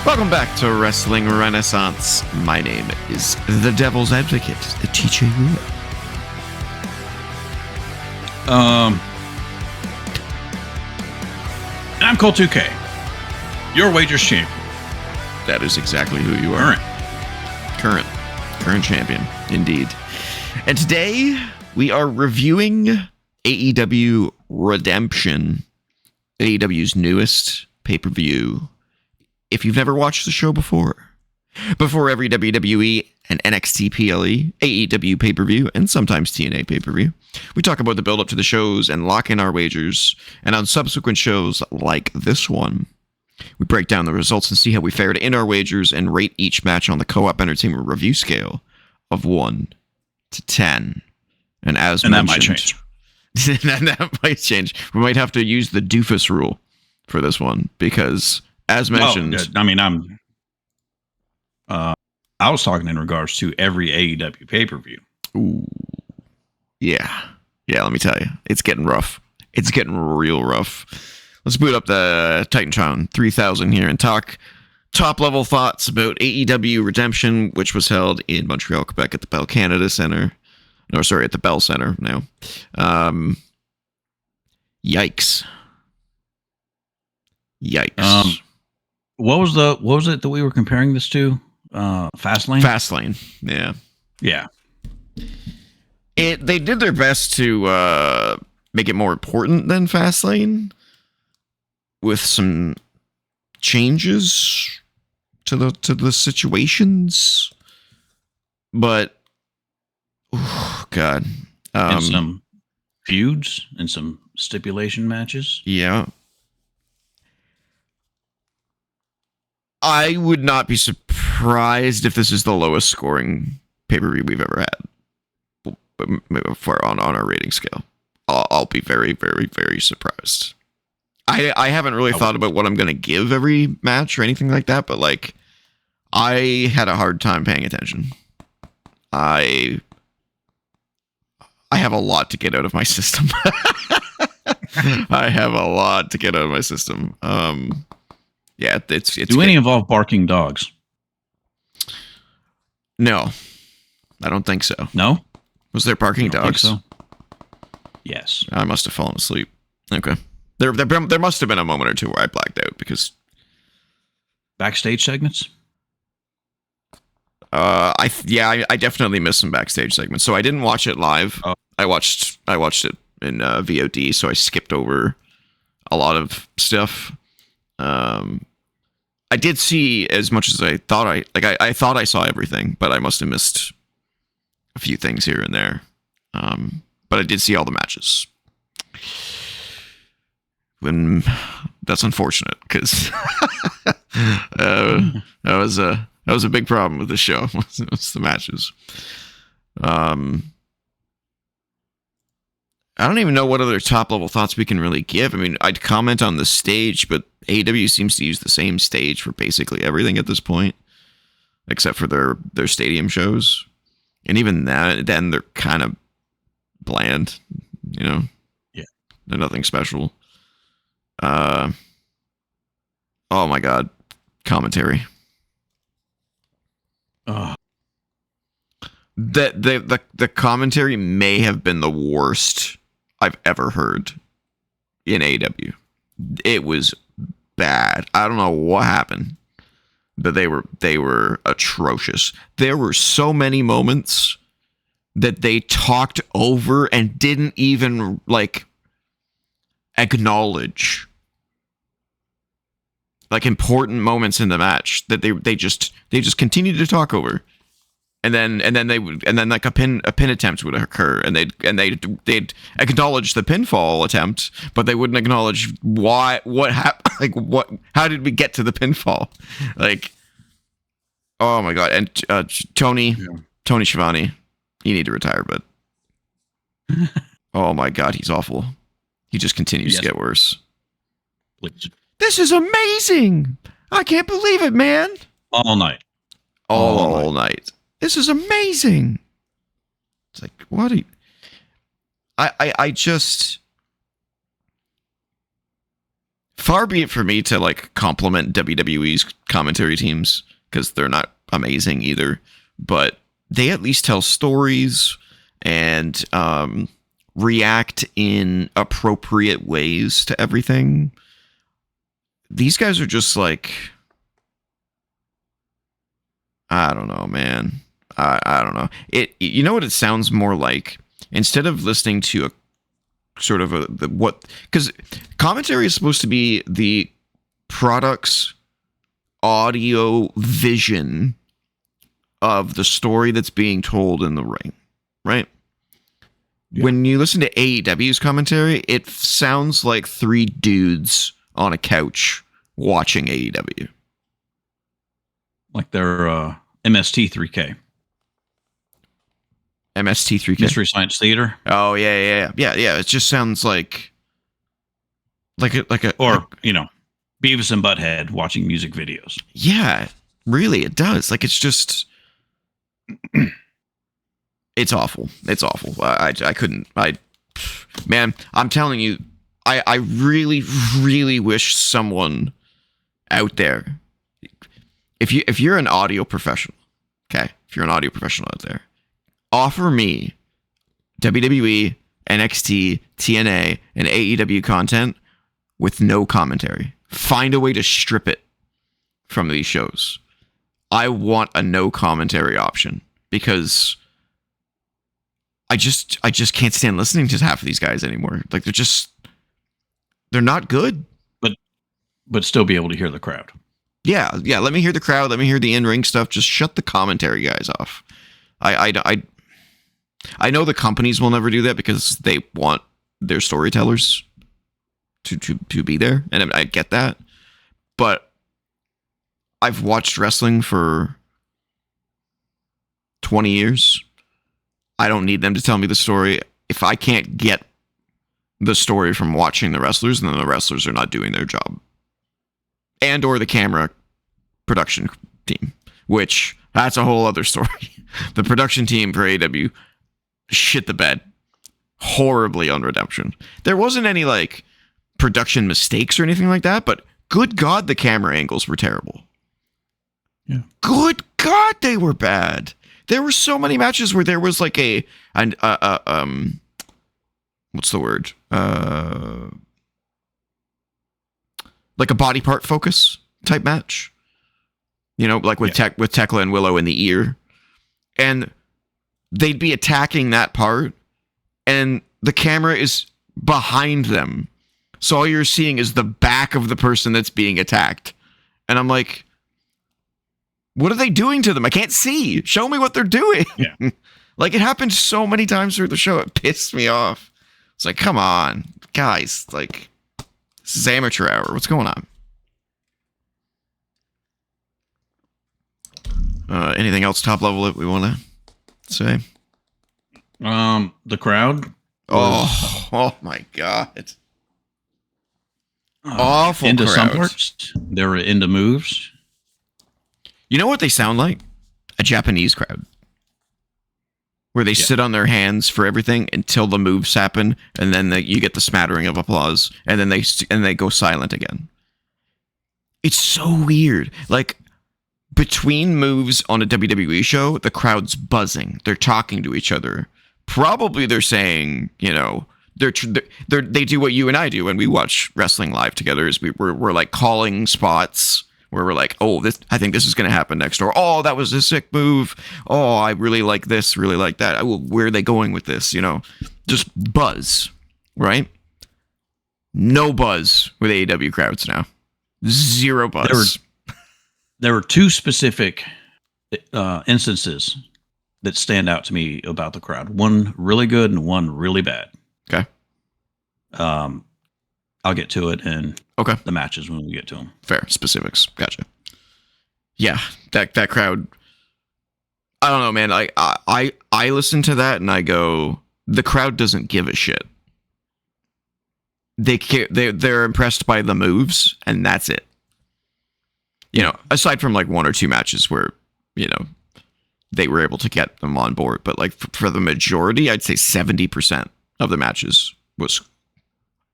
Welcome back to Wrestling Renaissance. My name is the Devil's Advocate, the TJ Wheeler. And I'm Cole 2K, your wagers champion. That is exactly who you are. Current champion, indeed. And today we are reviewing AEW Redemption, AEW's newest pay-per-view. If you've never watched the show before every WWE and NXT PLE, AEW pay-per-view, and sometimes TNA pay-per-view, we talk about the build-up to the shows and lock in our wagers, and on subsequent shows like this one, we break down the results and see how we fared in our wagers and rate each match on the Co-op Entertainment review scale of 1 to 10. And as mentioned, that might change. That might change. We might have to use the doofus rule for this one because, as mentioned, I was talking in regards to every AEW pay-per-view. Ooh, yeah. Let me tell you, it's getting rough. It's getting real rough. Let's boot up the Titantron 3000 here and talk top-level thoughts about AEW Redemption, which was held in Montreal, Quebec at the Bell Canada Center. No, sorry, at the Bell Center now. Yikes. What was it that we were comparing this to? Fastlane? Fastlane, yeah. They did their best to make it more important than Fastlane with some changes to the situations, but God, and some feuds and some stipulation matches. Yeah. I would not be surprised if this is the lowest scoring pay-per-view we've ever had on our rating scale. I'll be very, very, very surprised. I haven't really thought about what I'm going to give every match or anything like that, but like, I had a hard time paying attention. I have a lot to get out of my system. Yeah, it's. Do any involve barking dogs? No, I don't think so. No? Was there barking dogs? So? Yes. I must have fallen asleep. Okay. There must have been a moment or two where I blacked out because backstage segments. I definitely missed some backstage segments. So I didn't watch it live. Oh. I watched it in VOD. So I skipped over a lot of stuff. I did see as much as I thought I thought I saw everything, but I must have missed a few things here and there. But I did see all the matches. When that's unfortunate because that was a big problem with the show. was the matches. I don't even know what other top level thoughts we can really give. I mean, I'd comment on the stage, but AEW seems to use the same stage for basically everything at this point, except for their stadium shows, and even then they're kind of bland. You know, yeah, they're nothing special. Oh my God, commentary. The commentary may have been the worst I've ever heard in AEW. It was bad. I don't know what happened, but they were atrocious. There were so many moments that they talked over and didn't even like acknowledge like important moments in the match that they just continued to talk over. And then like a pin attempt would occur, and they'd acknowledge the pinfall attempt, but they wouldn't acknowledge what happened, like how did we get to the pinfall, like, oh my God. And Tony Schiavone, you need to retire, but oh my God, he's awful. He just continues to get worse. Please. This is amazing. I can't believe it, man. All night. All night. This is amazing. It's like, what? I just far be it for me to like compliment WWE's commentary teams because they're not amazing either, but they at least tell stories and react in appropriate ways to everything. These guys are just like, I don't know, man. I don't know. You know what it sounds more like? Instead of listening to a sort of because commentary is supposed to be the product's audio vision of the story that's being told in the ring, right? Yeah. When you listen to AEW's commentary, it sounds like three dudes on a couch watching AEW. Like their MST3K. MST3K? Mystery Science Theater. Oh, yeah. It just sounds like Beavis and Butthead watching music videos. Yeah, really, it does. Like, it's just... It's awful. It's awful. I couldn't... Man, I'm telling you, I really, really wish someone out there... If you're an audio professional, okay? If you're an audio professional out there, offer me WWE, NXT, TNA, and AEW content with no commentary. Find a way to strip it from these shows. I want a no commentary option because I just can't stand listening to half of these guys anymore. Like they're not good. But still be able to hear the crowd. Yeah. Let me hear the crowd. Let me hear the in-ring stuff. Just shut the commentary guys off. I know the companies will never do that because they want their storytellers to be there, and I get that. But I've watched wrestling for 20 years. I don't need them to tell me the story. If I can't get the story from watching the wrestlers, then the wrestlers are not doing their job. And or the camera production team, which that's a whole other story. The production team for AEW shit the bed horribly on Redemption. There wasn't any like production mistakes or anything like that, but good God, the camera angles were terrible. Yeah. Good God, they were bad. There were so many matches where there was like what's the word? Like a body part focus type match, like with Tekla and Willow in the ear, and they'd be attacking that part, and the camera is behind them, so all you're seeing is the back of the person that's being attacked, and I'm like, what are they doing to them? I can't see. Show me what they're doing. Yeah. Like it happened so many times through the show, it pissed me off. It's like, come on, guys, like. This is amateur hour. What's going on? Anything else top level that we want to say? The crowd. Oh my God. Awful into crowd. Some parts. They were into moves. You know what they sound like? A Japanese crowd. Where they sit on their hands for everything until the moves happen, and then you get the smattering of applause, and then they go silent again. It's so weird. Like between moves on a WWE show, the crowd's buzzing. They're talking to each other. Probably they're saying, they do what you and I do when we watch wrestling live together. Is we're like calling spots. Where we're like, I think this is going to happen next, or that was a sick move. Oh, I really like this, really like that. Where are they going with this? Just buzz, right? No buzz with AEW crowds now. Zero buzz. There were two specific instances that stand out to me about the crowd. One really good and one really bad. Okay. I'll get to it in the matches when we get to them. Fair. Specifics. Gotcha. Yeah, that crowd. I don't know, man. I listen to that and I go, the crowd doesn't give a shit. They're impressed by the moves and that's it. Aside from like one or two matches where, they were able to get them on board, but like for the majority, I'd say 70% of the matches was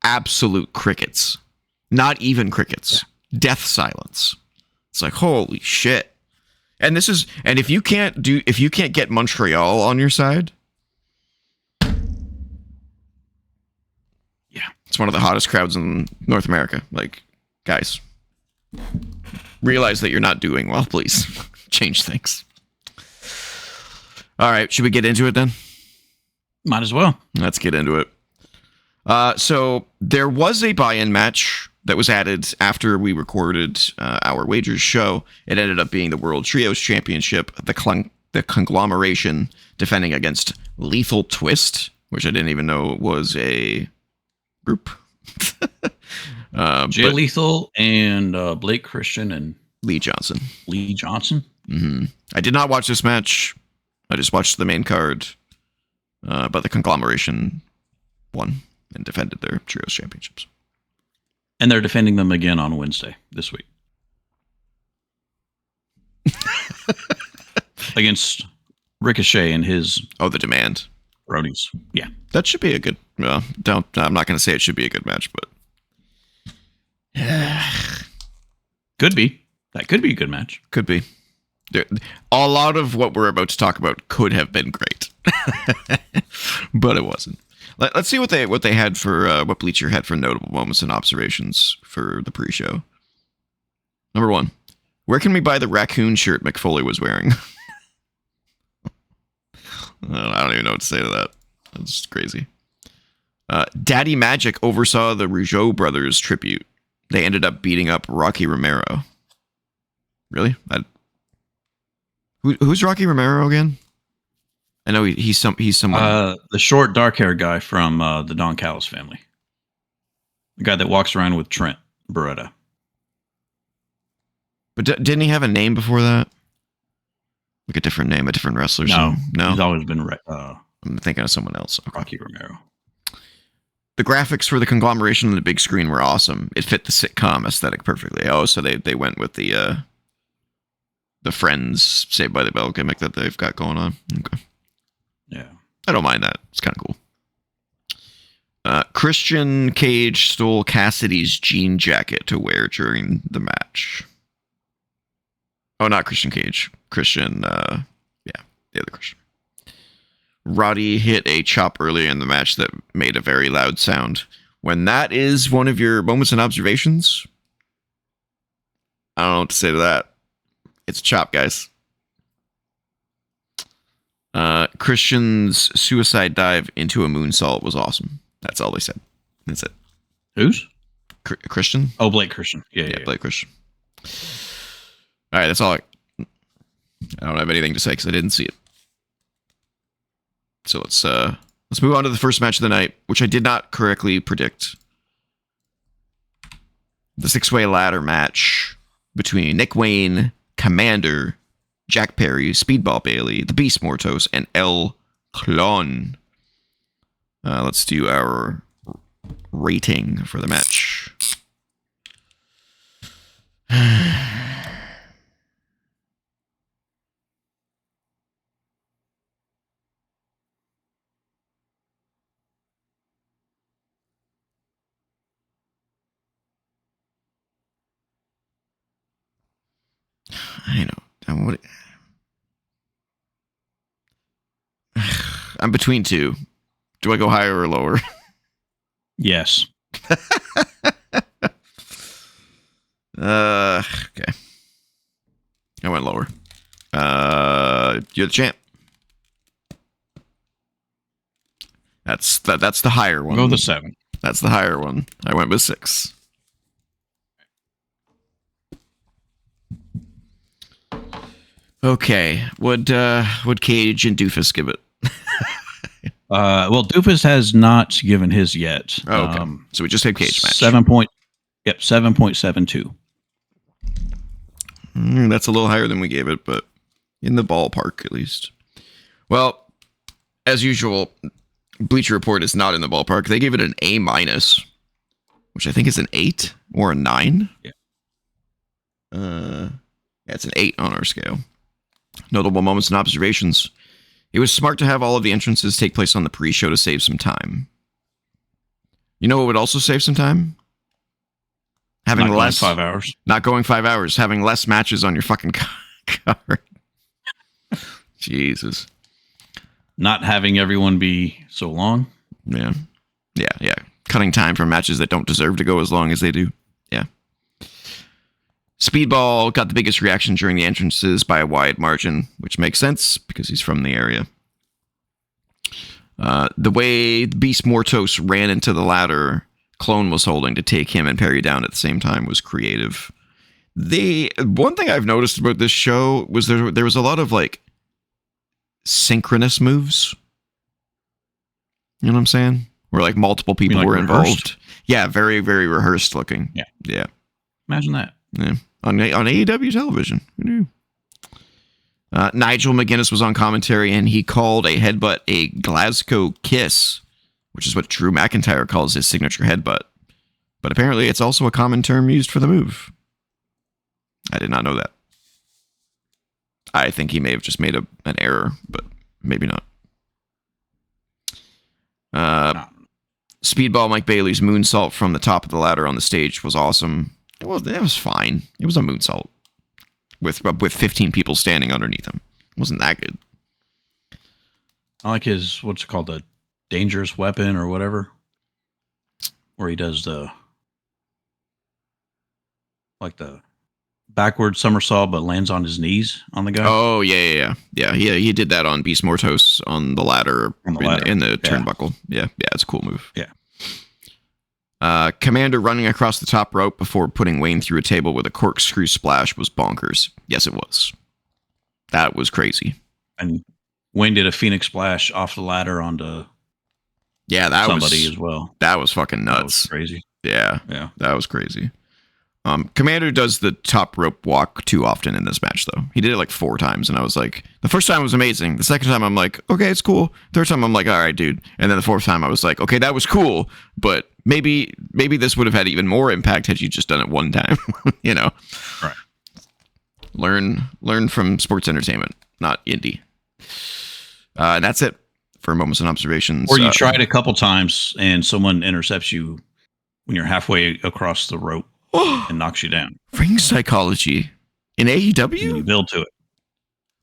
absolute crickets. Not even crickets. Yeah. Death silence. It's like, holy shit. And if you can't get Montreal on your side, yeah, it's one of the hottest crowds in North America. Like, guys, realize that you're not doing well, please. Change things. All right, should we get into it then? Might as well. Let's get into it. So there was a buy-in match that was added after we recorded our Wagers show. It ended up being the World Trios Championship, the conglomeration defending against Lethal Twist, which I didn't even know was a group. Jay Lethal and Blake Christian and Lee Johnson. Mm-hmm. I did not watch this match. I just watched the main card. But the conglomeration won and defended their Trios Championships. And they're defending them again on Wednesday this week. Against Ricochet and his... Oh, the Demand. Roadies. Yeah. That should be a good... I'm not going to say it should be a good match, but... Could be. That could be a good match. Could be. A lot of what we're about to talk about could have been great. But it wasn't. Let's see what they had for what Bleacher had for notable moments and observations for the pre-show. Number 1, where can we buy the raccoon shirt McFoley was wearing? I don't even know what to say to that. That's crazy. Daddy Magic oversaw the Rougeau brothers tribute. They ended up beating up Rocky Romero. Really? Who's Rocky Romero again? I know he's someone. The short, dark-haired guy from the Don Callis family. The guy that walks around with Trent Beretta. But didn't he have a name before that? Like a different name, a different wrestler? No. No? He's always been... I'm thinking of someone else. Okay. Rocky Romero. The graphics for the conglomeration on the big screen were awesome. It fit the sitcom aesthetic perfectly. Oh, so they went with the Friends Saved by the Bell gimmick that they've got going on. Okay. Yeah. I don't mind that. It's kind of cool. Christian Cage stole Cassidy's jean jacket to wear during the match. Oh, not Christian Cage. Christian, the other Christian. Roddy hit a chop earlier in the match that made a very loud sound. When that is one of your moments and observations, I don't know what to say to that. It's a chop, guys. Christian's suicide dive into a moonsault was awesome. That's all they said. That's it. Who's? Christian? Oh, Blake Christian. Yeah. Blake Christian. All right, that's all. I don't have anything to say because I didn't see it. So let's move on to the first match of the night, which I did not correctly predict. The 6-way ladder match between Nick Wayne, Commander, Jack Perry, Speedball Bailey, the Beast Mortos, and El Clon. Let's do our rating for the match. I know. I'm between two. Do I go higher or lower? Yes. Okay. I went lower. You're the champ. That's the higher one. Go the 7. That's the higher one. I went with 6. Okay. Would Cage and Doofus give it? Well, Doofus has not given his yet. Oh, okay. So we just had Cage match. 7.72. That's a little higher than we gave it, but in the ballpark at least. Well, as usual, Bleacher Report is not in the ballpark. They gave it an A-, which I think is an 8 or a 9. Yeah. It's an 8 on our scale. Notable moments and observations. It was smart to have all of the entrances take place on the pre-show to save some time. You know what would also save some time? Having Not less 5 hours. Not going 5 hours. Having less matches on your fucking card. Jesus. Not having everyone be so long. Yeah. Cutting time for matches that don't deserve to go as long as they do. Yeah. Speedball got the biggest reaction during the entrances by a wide margin, which makes sense because he's from the area. The way Beast Mortos ran into the ladder Clone was holding to take him and Perry down at the same time was creative. One thing I've noticed about this show was there was a lot of like synchronous moves. You know what I'm saying? Where like multiple people were involved. Rehearsed? Yeah, very, very rehearsed looking. Yeah. Imagine that. Yeah. On AEW television. Who knew? Nigel McGuinness was on commentary and he called a headbutt a Glasgow kiss, which is what Drew McIntyre calls his signature headbutt. But apparently it's also a common term used for the move. I did not know that. I think he may have just made an error, but maybe not. Speedball Mike Bailey's moonsault from the top of the ladder on the stage was awesome. Well, that was fine. It was a moonsault with 15 people standing underneath him. It wasn't that good. I like his, what's it called, the dangerous weapon or whatever, where he does the backward somersault but lands on his knees on the guy. Oh yeah. He did that on Beast Mortos on the ladder, in the turnbuckle. Yeah, it's a cool move. Yeah. Commander running across the top rope before putting Wayne through a table with a corkscrew splash was bonkers. Yes, it was. That was crazy. And Wayne did a Phoenix splash off the ladder onto somebody as well. That was fucking nuts. That was crazy. Yeah, that was crazy. Commander does the top rope walk too often in this match, though. He did it like 4 times, and I was like, the first time was amazing. The second time, I'm like, okay, it's cool. Third time, I'm like, all right, dude. And then the fourth time, I was like, okay, that was cool, but maybe this would have had even more impact had you just done it one time. You know, right? Learn from sports entertainment, not indie. And that's it for moments and observations. Or you try it a couple times, and someone intercepts you when you're halfway across the rope. And knocks you down. Ring psychology in AEW. You build to it,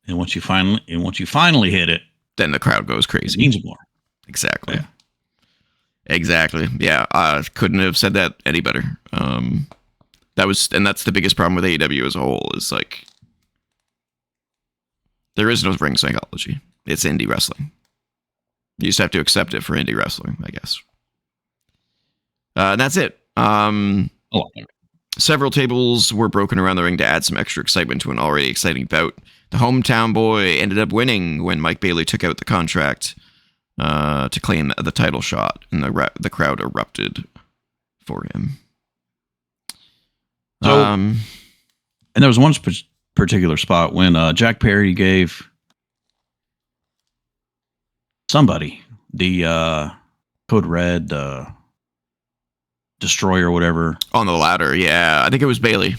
and once you finally hit it, then the crowd goes crazy. It means more. Exactly. Yeah. Exactly. Yeah. I couldn't have said that any better. That's the biggest problem with AEW as a whole is like there is no ring psychology. It's indie wrestling. You just have to accept it for indie wrestling, I guess. And that's it. Several tables were broken around the ring to add some extra excitement to an already exciting bout. The hometown boy ended up winning when Mike Bailey took out the contract to claim the title shot, and the crowd erupted for him. So, and there was one particular spot when Jack Perry gave somebody the Code Red Destroyer or whatever on the ladder. Yeah, I think it was Bailey.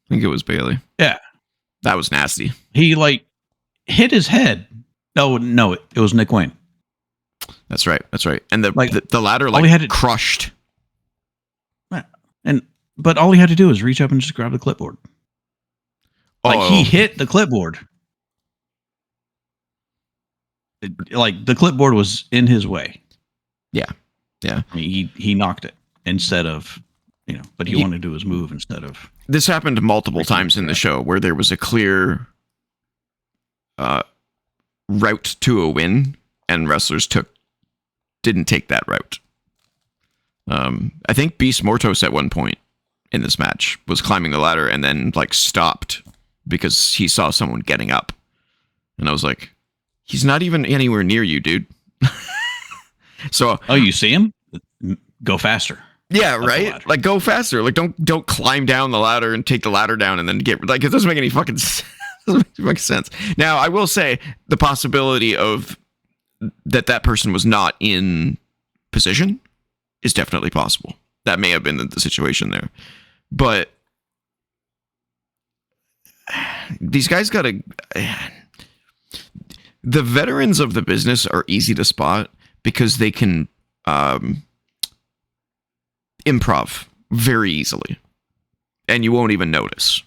Yeah, that was nasty. He like hit his head. Oh no, it was Nick Wayne. That's right. And the ladder crushed. But all he had to do was reach up and just grab the clipboard. He hit the clipboard. The clipboard was in his way. Yeah. I mean, he knocked it. Instead of, but he wanted to do his move instead of. This happened multiple times in the show where there was a clear route to a win, and wrestlers didn't take that route. I think Beast Mortos at one point in this match was climbing the ladder and then stopped because he saw someone getting up, and I was like, he's not even anywhere near you, dude. So, you see him? Go faster. Yeah, right. Go faster. Don't climb down the ladder and take the ladder down and then get it doesn't make any fucking sense. Now, I will say the possibility of that person was not in position is definitely possible. That may have been the situation there, but these guys the veterans of the business are easy to spot because they can improv very easily. and you won't even notice.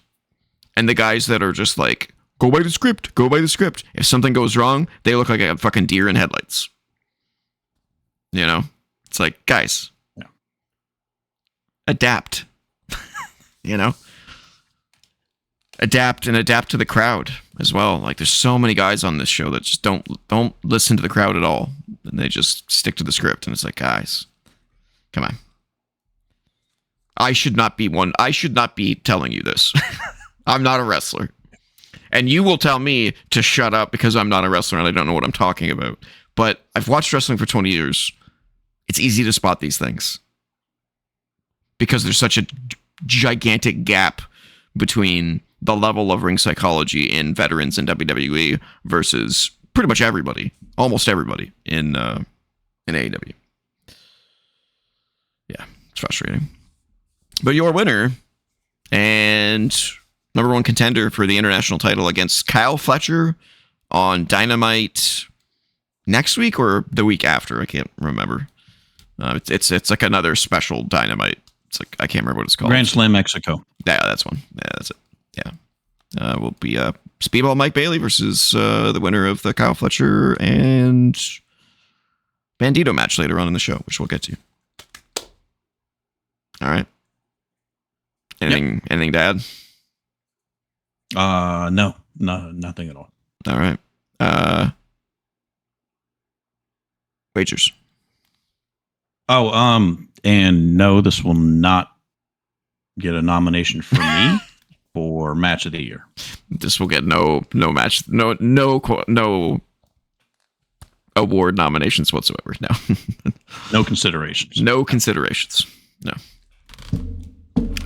And the guys that are just like, go by the script, go by the script. If something goes wrong, they look like a fucking deer in headlights. You know? It's like, guys, adapt. You know? Adapt to the crowd as well. Like, there's so many guys on this show that just don't listen to the crowd at all. And they just stick to the script. And it's like, guys, come on. I should not be telling you this. I'm not a wrestler. And you will tell me to shut up because I'm not a wrestler and I don't know what I'm talking about. But I've watched wrestling for 20 years. It's easy to spot these things. Because there's such a gigantic gap between the level of ring psychology in veterans in WWE versus pretty much everybody. Almost everybody in AEW. Yeah, it's frustrating. But your winner and number one contender for the international title against Kyle Fletcher on Dynamite next week or the week after. I can't remember. It's like another special Dynamite. It's like, I can't remember what it's called. Grand Slam Mexico. Yeah, that's one. Yeah, that's it. Yeah. Will be Speedball Mike Bailey versus the winner of the Kyle Fletcher and Bandito match later on in the show, which we'll get to. All right. Anything to add? No, nothing at all. All right. Wagers. And no, this will not get a nomination for me for match of the year. This will get no match, no award nominations whatsoever. No. No considerations. No considerations. No.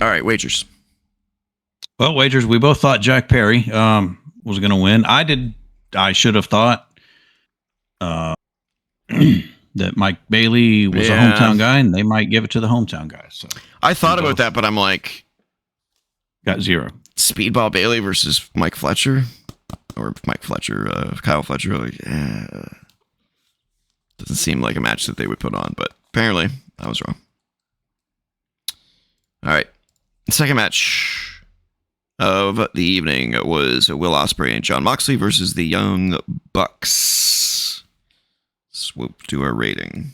All right, wagers. Well, wagers, we both thought Jack Perry was going to win. I should have thought that Mike Bailey was a hometown guy, and they might give it to the hometown guy. So I thought about that, but I'm like, got 0. Speedball Bailey versus Mike Fletcher, or Kyle Fletcher. Like, doesn't seem like a match that they would put on, but apparently I was wrong. All right, second match of the evening was Will Ospreay and Jon Moxley versus the Young Bucks. Swoop to our rating.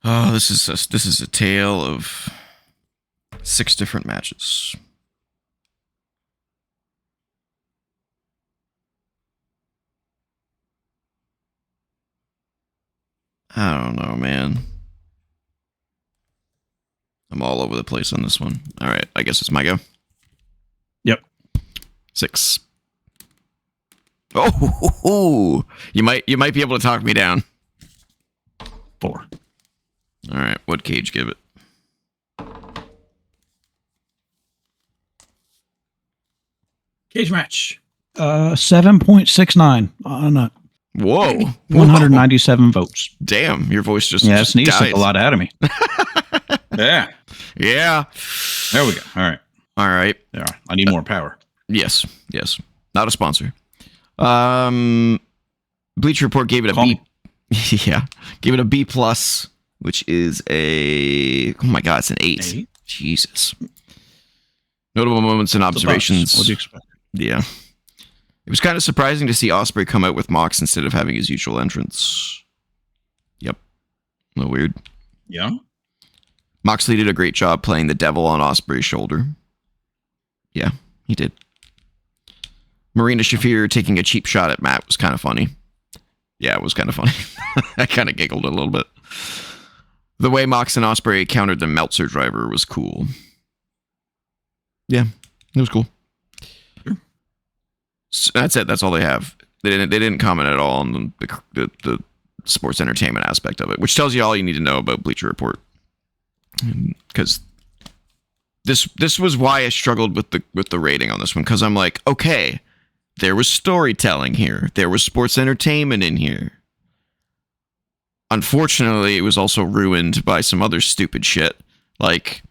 Oh, this is a tale of 6 different matches. I don't know, man. I'm all over the place on this one. All right, I guess it's my go. Yep. 6. Oh, you might be able to talk me down. 4. All right, what'd Cage give it? Cage match. 7.69 on a Whoa. 197 votes. Damn, your voice just sneezed died. a lot out of me. Yeah. Yeah. There we go. All right. All right. Yeah. I need more power. Yes. Not a sponsor. Bleacher Report gave it a B. Yeah. Gave it a B+, which is oh my God, it's an 8. Jesus. Notable moments and observations. What do you expect? Yeah. It was kind of surprising to see Ospreay come out with Mox instead of having his usual entrance. Yep. A little weird. Yeah. Moxley did a great job playing the devil on Ospreay's shoulder. Yeah, he did. Marina Shafir taking a cheap shot at Matt was kind of funny. Yeah, it was kind of funny. I kind of giggled a little bit. The way Mox and Ospreay countered the Meltzer driver was cool. Yeah, it was cool. So that's it. That's all they have. They didn't comment at all on the sports entertainment aspect of it, which tells you all you need to know about Bleacher Report. Because this was why I struggled with the rating on this one, because I'm like, okay, there was storytelling here, there was sports entertainment in here. Unfortunately, it was also ruined by some other stupid shit, like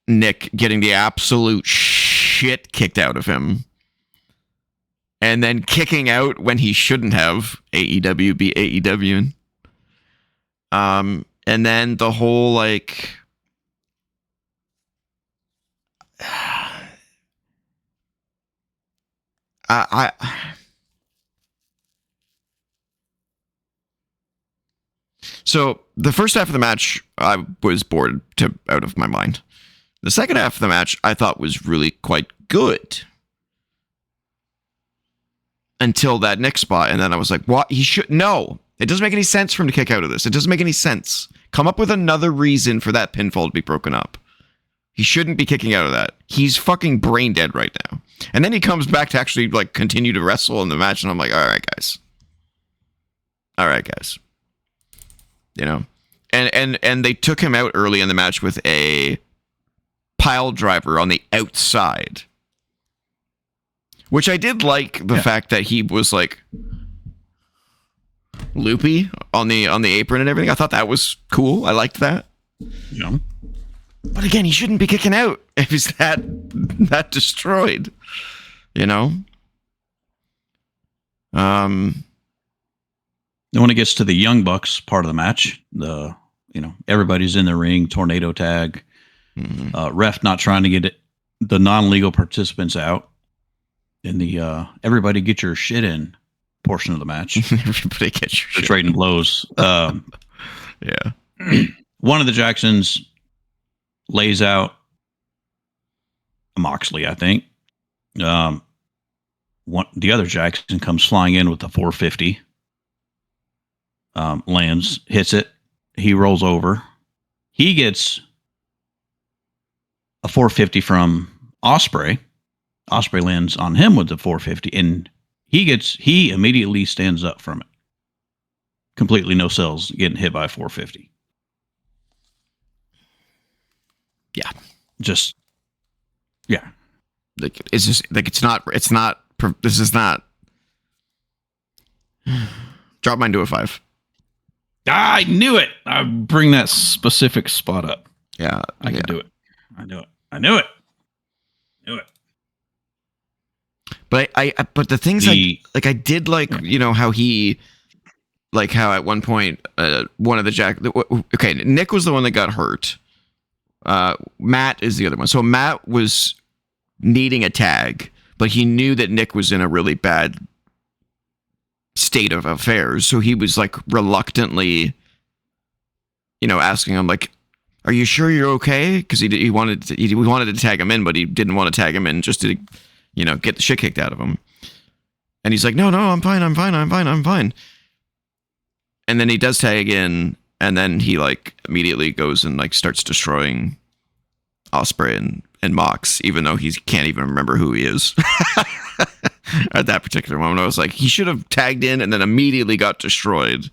Nick getting the absolute shit kicked out of him. And then kicking out when he shouldn't have. AEW be AEW. And then the whole like So the first half of the match, I was bored out of my mind. The second half of the match, I thought was really quite good. Until that Nick spot, and then I was like, what? He should... No! It doesn't make any sense for him to kick out of this. It doesn't make any sense. Come up with another reason for that pinfall to be broken up. He shouldn't be kicking out of that. He's fucking brain dead right now. And then he comes back to actually like continue to wrestle in the match, and I'm like, all right, guys. You know? And they took him out early in the match with a pile driver on the outside. Which I did like the fact that he was like loopy on the apron and everything. I thought that was cool. I liked that. Yeah. But again, he shouldn't be kicking out if he's that destroyed. You know? Then when it gets to the Young Bucks part of the match, everybody's in the ring, tornado tag, ref not trying to get the non-legal participants out. In the everybody get your shit in portion of the match. Everybody get your shit. They're trading blows. Yeah. One of the Jacksons lays out Moxley, I think. The other Jackson comes flying in with the 450. Lands, hits it. He rolls over. He gets a 450 from Ospreay. Ospreay lands on him with the 450, and he immediately stands up from it. Completely no cells, getting hit by a 450. Yeah. Yeah. Like it's just like it's not this is not drop mine to a 5. I knew it. I bring that specific spot up. Yeah. I can do it. I knew it. But the things I did like, how he, like how at one point, one of the Nick was the one that got hurt. Matt is the other one. So Matt was needing a tag, but he knew that Nick was in a really bad state of affairs. So he was like reluctantly, asking him like, are you sure you're okay? Because he wanted to tag him in, but he didn't want to tag him in just to, get the shit kicked out of him. And he's like, no, I'm fine. And then he does tag in, and then he like immediately goes and like starts destroying Ospreay and Mox, even though he can't even remember who he is. At that particular moment, I was like, he should have tagged in and then immediately got destroyed.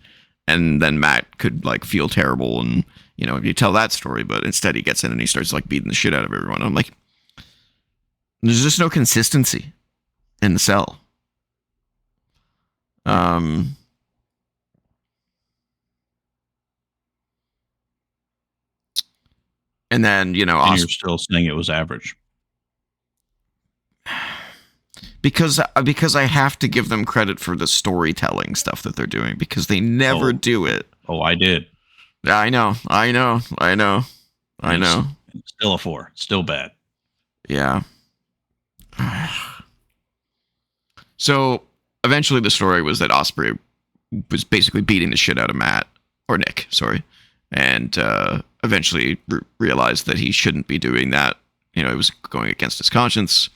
And then Matt could like feel terrible and, you tell that story, but instead he gets in and he starts like beating the shit out of everyone. I'm like, there's just no consistency in the cell. And then, and you're still saying it was average. Because I have to give them credit for the storytelling stuff that they're doing, because they never do it. Oh, I did. I know. It's still a 4. Still bad. Yeah. So eventually the story was that Ospreay was basically beating the shit out of Nick, and eventually realized that he shouldn't be doing that. It was going against his conscience.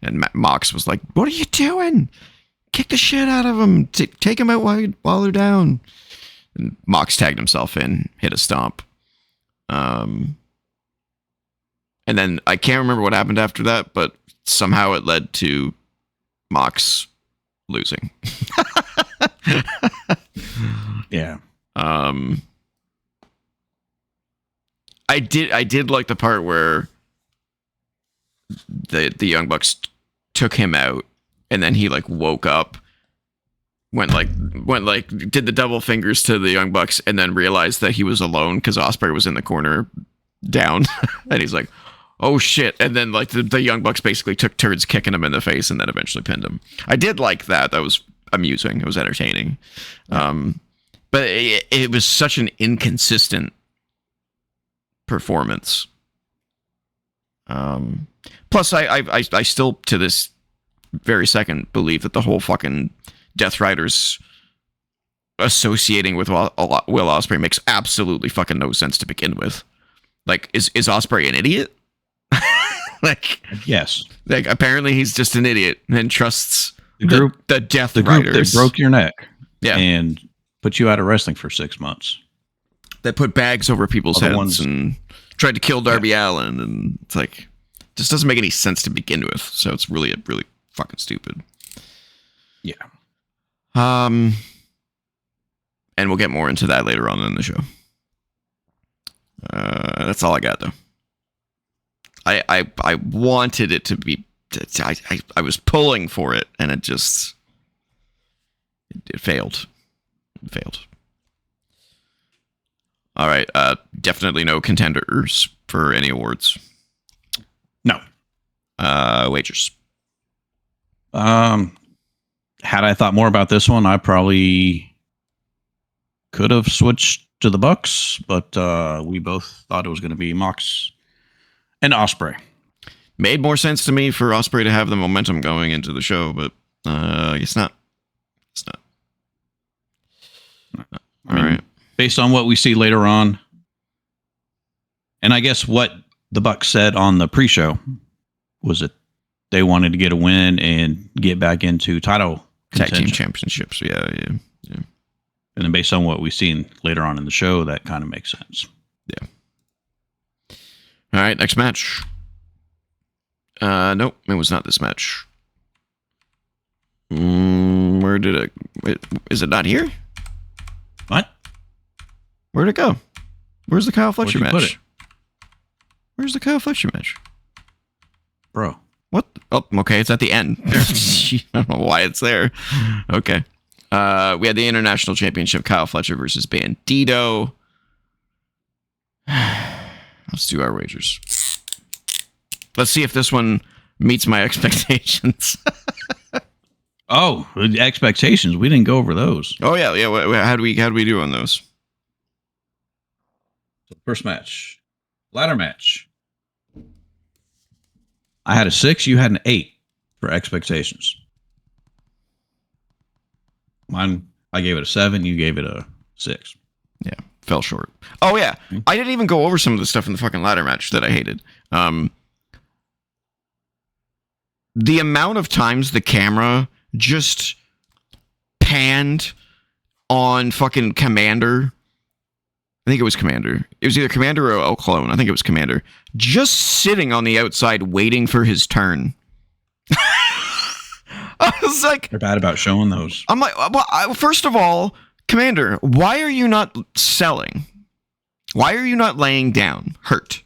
And Mox was like, what are you doing? Kick the shit out of him. Take him out while they're down. And Mox tagged himself in, hit a stomp. And then I can't remember what happened after that, but somehow it led to Mox losing. Yeah. I did like the part where the Young Bucks took him out, and then he like woke up, went like did the double fingers to the Young Bucks, and then realized that he was alone because Ospreay was in the corner down. And he's like, oh shit, and then like the Young Bucks basically took turns kicking him in the face and then eventually pinned him. I did like that. That was amusing. It was entertaining. But it was such an inconsistent performance. Plus, I still to this very second believe that the whole fucking Death Riders associating with Will Ospreay makes absolutely fucking no sense to begin with. Like, is Ospreay an idiot? Like, yes. Like, apparently he's just an idiot and trusts the Death the Riders. Group that broke your neck, yeah, and put you out of wrestling for 6 months. That put bags over people's heads and tried to kill Darby Allin, and it's like, just doesn't make any sense to begin with. So it's really fucking stupid. Yeah. And we'll get more into that later on in the show. That's all I got, though. I wanted it to be. I was pulling for it, and it just it failed. It failed. All right. Definitely no contenders for any awards. No. Wagers. Had I thought more about this one, I probably could have switched to the Bucks, but we both thought it was going to be Mox and Ospreay. Made more sense to me for Ospreay to have the momentum going into the show, but it's not. It's not. All right. Based on what we see later on, and I guess what the Bucks said on the pre-show was that they wanted to get a win and get back into title tag team championships. Yeah. And then based on what we've seen later on in the show, that kind of makes sense. Yeah. All right, next match. Nope, it was not this match. Where did it? Is it not here? What? Where'd it go? Where's the Kyle Fletcher Where'd you match? Where's the Kyle Fletcher match? Bro. What? Oh, okay, it's at the end. I don't know why it's there. Okay. We had the International Championship, Kyle Fletcher versus Bandito. Let's do our wagers. Let's see if this one meets my expectations. Oh, the expectations. We didn't go over those. Oh yeah. How do we do on those? So first match, ladder match. I had a 6. You had an 8 for expectations. Mine, I gave it a 7. You gave it a 6. Yeah, fell short. Oh yeah, I didn't even go over some of the stuff in the fucking ladder match that I hated. The amount of times the camera just panned on fucking Commander. I think it was Commander. It was either Commander or El Clone. I think it was Commander. Just sitting on the outside waiting for his turn. I was like... They're bad about showing those. I'm like, well, first of all, Commander, why are you not selling? Why are you not laying down hurt?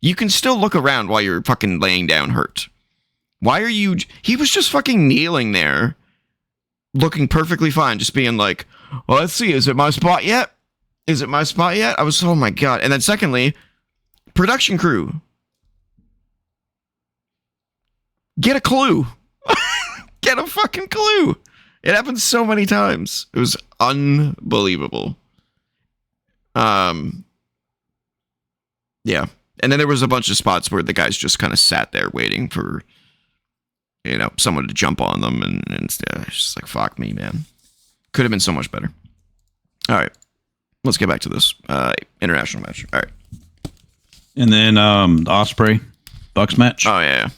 You can still look around while you're fucking laying down hurt. Why are you... He was just fucking kneeling there, looking perfectly fine, just being like, well, let's see, is it my spot yet? Is it my spot yet? I was, oh my God. And then secondly, production crew. Get a clue. Get a fucking clue. It happens so many times. It was unbelievable. Yeah. And then there was a bunch of spots where the guys just kind of sat there waiting for, someone to jump on them. And it's just like, fuck me, man. Could have been so much better. All right. Let's get back to this international match. All right. And then the Ospreay Bucks match. Oh, yeah.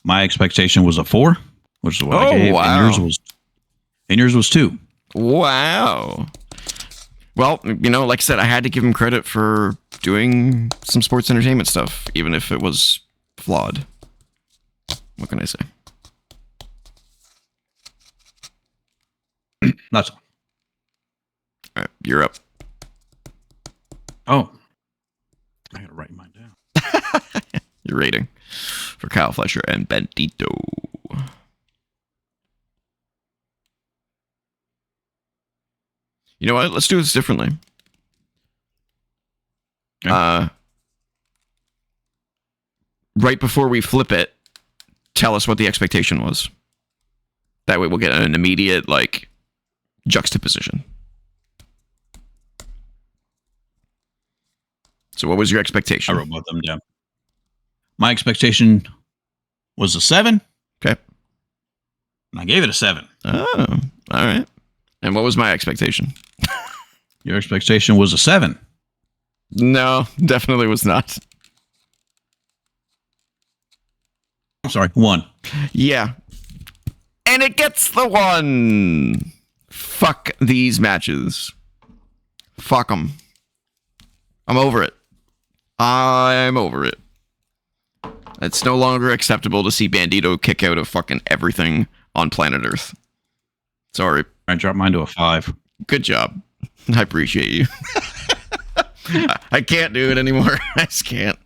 My expectation was a 4, which is what I gave. Wow. And yours was 2. Wow. Well, like I said, I had to give him credit for doing some sports entertainment stuff, even if it was flawed. What can I say? That's all. All right, you're up. Oh. I gotta write mine down. Your rating for Kyle Fletcher and Bandito. You know what? Let's do this differently. Okay. right before we flip it, tell us what the expectation was. That way we'll get an immediate, like, juxtaposition. So what was your expectation? I wrote both of them down. My expectation was a 7. Okay. And I gave it a 7. Oh, all right. And what was my expectation? Your expectation was a 7. No, definitely was not. I'm sorry, 1. Yeah. And it gets the 1. Fuck these matches. Fuck them. I'm over it. I'm over it. It's no longer acceptable to see Bandito kick out of fucking everything on planet Earth. Sorry. I dropped mine to a 5. Good job. I appreciate you. I can't do it anymore. I just can't.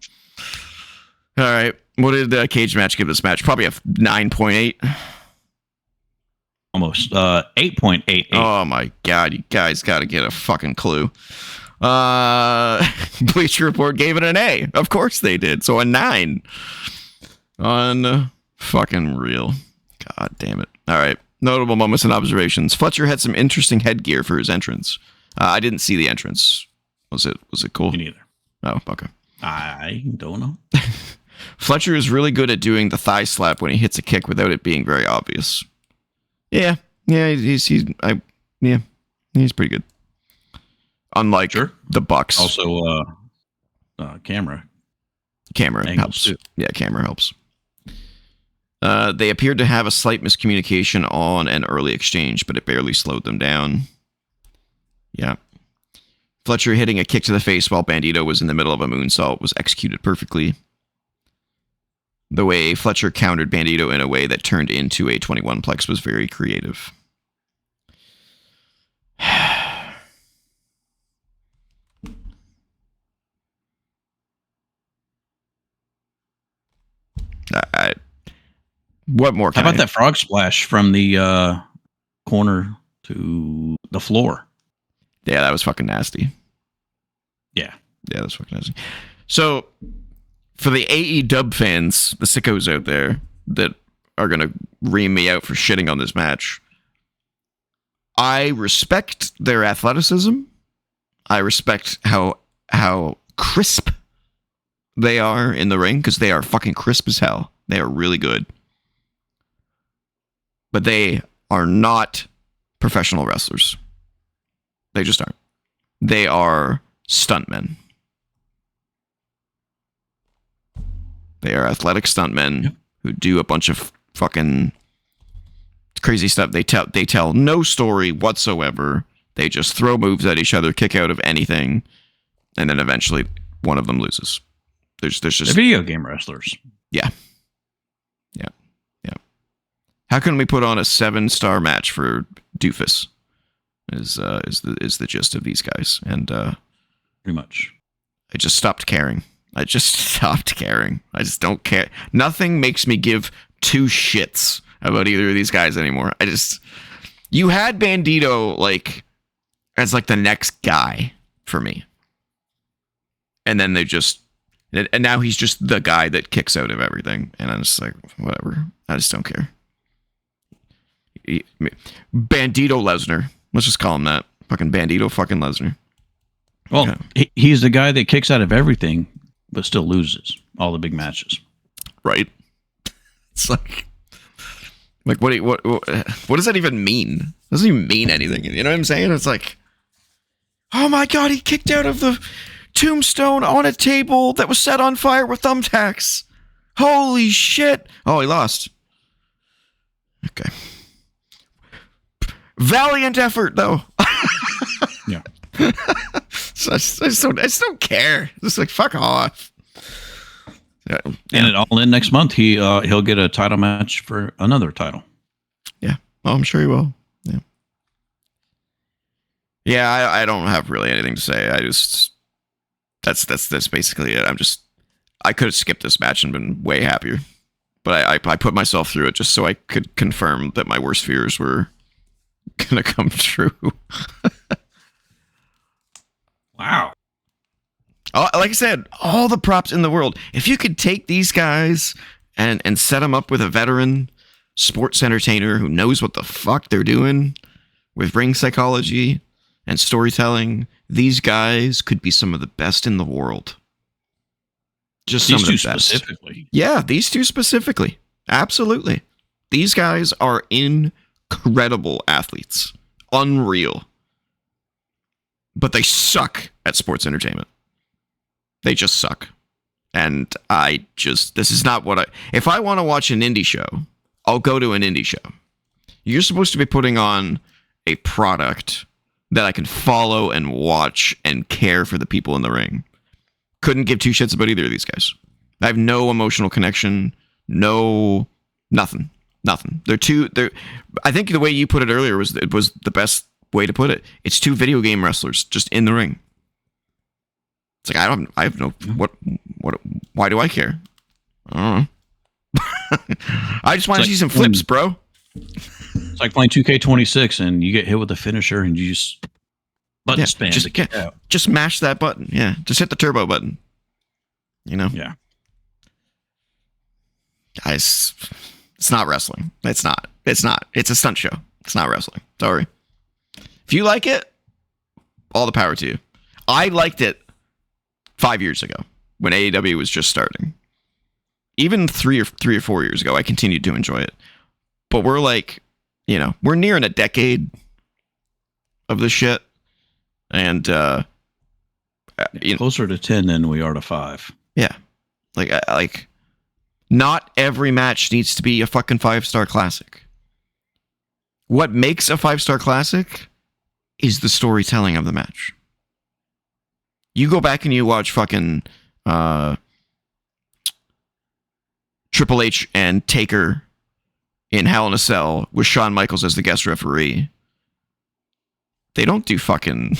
All right. What did Cage Match give this match? Probably a 9.8. Almost 8.88. Oh my god, you guys got to get a fucking clue. Bleacher Report gave it an A. Of course they did. So a 9. On fucking real. God damn it. All right. Notable moments and observations. Fletcher had some interesting headgear for his entrance. I didn't see the entrance. Was it cool? Me neither. Oh, okay. I don't know. Fletcher is really good at doing the thigh slap when he hits a kick without it being very obvious. Yeah, he's pretty good. Unlike the Bucks. Also, camera helps. Too. Yeah, camera helps. They appeared to have a slight miscommunication on an early exchange, but it barely slowed them down. Yeah. Fletcher hitting a kick to the face while Bandito was in the middle of a moonsault was executed perfectly. The way Fletcher countered Bandito in a way that turned into a 21-plex was very creative. What more? How about that frog splash from the corner to the floor? Yeah, that was fucking nasty. Yeah, that was fucking nasty. So, for the AEW fans, the sickos out there that are going to ream me out for shitting on this match, I respect their athleticism. I respect how crisp they are in the ring, because they are fucking crisp as hell. They are really good. But they are not professional wrestlers. They just aren't. They are stuntmen. They are athletic stuntmen who do a bunch of fucking crazy stuff. They tell no story whatsoever. They just throw moves at each other, kick out of anything, and then eventually one of them loses. There's just they're video game wrestlers. Yeah. How can we put on a 7-star match for Doofus? Is the gist of these guys, and pretty much. I just stopped caring. I just don't care. Nothing makes me give 2 shits about either of these guys anymore. You had Bandito as the next guy for me, and then and now he's just the guy that kicks out of everything, and I'm just like, whatever. I just don't care. Bandito Lesnar. Let's just call him that. Fucking Bandito fucking Lesnar. Well, he's the guy that kicks out of everything, but still loses all the big matches. Right. It's like what does that even mean? It doesn't even mean anything. You know what I'm saying? It's like, oh my god, he kicked out of the tombstone on a table that was set on fire with thumbtacks. Holy shit. Oh, he lost. Okay. Valiant effort, though. Yeah. So I just don't care. Just like, fuck off. Yeah. And it all in next month. He'll get a title match for another title. Yeah. Oh, I'm sure he will. Yeah. Yeah, I don't have really anything to say. I just that's basically it. I could have skipped this match and been way happier. But I put myself through it just so I could confirm that my worst fears were gonna come true. Wow. Like I said, all the props in the world. If you could take these guys and set them up with a veteran sports entertainer who knows what the fuck they're doing with ring psychology and storytelling, these guys could be some of the best in the world. Just some of the best. Specifically. Yeah, these two specifically. Absolutely. These guys are incredible athletes. Unreal. But they suck at sports entertainment. They just suck. And this is not what if I want to watch an indie show, I'll go to an indie show. You're supposed to be putting on a product that I can follow and watch and care for the people in the ring. Couldn't give two shits about either of these guys. I have no emotional connection. Nothing. I think the way you put it earlier was the best way to put it. It's two video game wrestlers just in the ring. It's like why do I care? I don't know. I just want to see some flips, bro. It's like playing 2K26 and you get hit with a finisher and you just button spam to get out. Just mash that button. Yeah, just hit the turbo button. You know? Yeah. Guys, it's not wrestling. It's not. It's a stunt show. It's not wrestling. Sorry. If you like it, all the power to you. I liked it 5 years ago when AEW was just starting. Even three or 4 years ago, I continued to enjoy it. But we're we're nearing a decade of this shit. And closer to 10 than we are to 5. Yeah. Like not every match needs to be a fucking 5-star classic. What makes a 5-star classic is the storytelling of the match. You go back and you watch fucking Triple H and Taker in Hell in a Cell with Shawn Michaels as the guest referee. They don't do fucking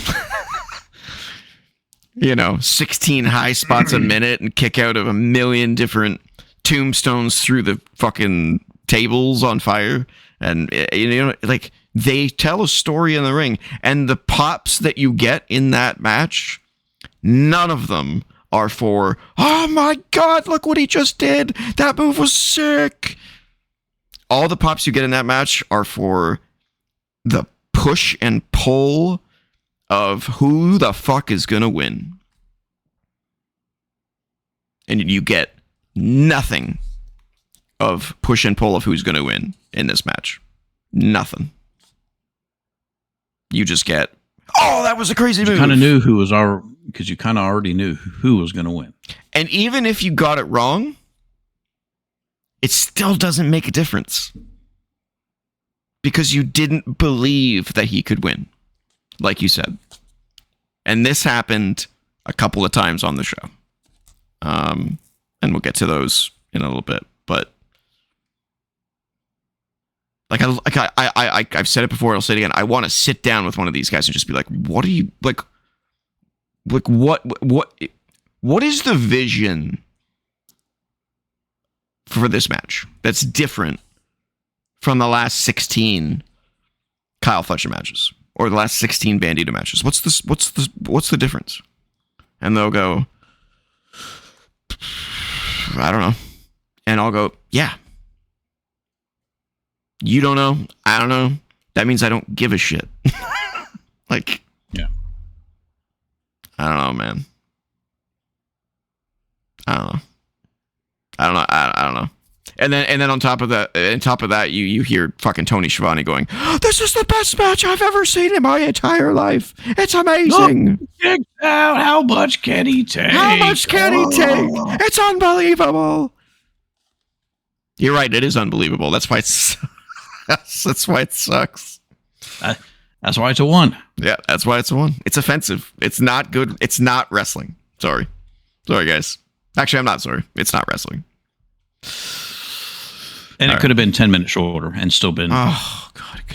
16 high spots a minute and kick out of a million different tombstones through the fucking tables on fire. And they tell a story in the ring, and the pops that you get in that match, none of them are for, oh my God, look what he just did. That move was sick. All the pops you get in that match are for the push and pull of who the fuck is going to win. And you get nothing of push and pull of who's going to win in this match. Nothing. You just get, oh, that was a crazy move. You kind of knew because you kind of already knew who was going to win. And even if you got it wrong, it still doesn't make a difference. Because you didn't believe that he could win, like you said. And this happened a couple of times on the show. And we'll get to those in a little bit. But I've said it before, I'll say it again. I want to sit down with one of these guys and just be like, what are you what is the vision for this match that's different from the last 16 Kyle Fletcher matches or the last 16 Bandito matches? What's the difference? And they'll go, I don't know. And I'll go, yeah. You don't know. I don't know. That means I don't give a shit. Yeah. I don't know, man. I don't know. And then on top of that, you hear fucking Tony Schiavone going, "This is the best match I've ever seen in my entire life. It's amazing. Check out, how much can he take? How much can he take? It's unbelievable." You're right. It is unbelievable. That's why that's why it sucks. That's why it's a 1. Yeah, that's why it's a 1. It's offensive. It's not good. It's not wrestling. Sorry, guys. Actually, I'm not sorry. It's not wrestling. And it could have been 10 minutes shorter and still been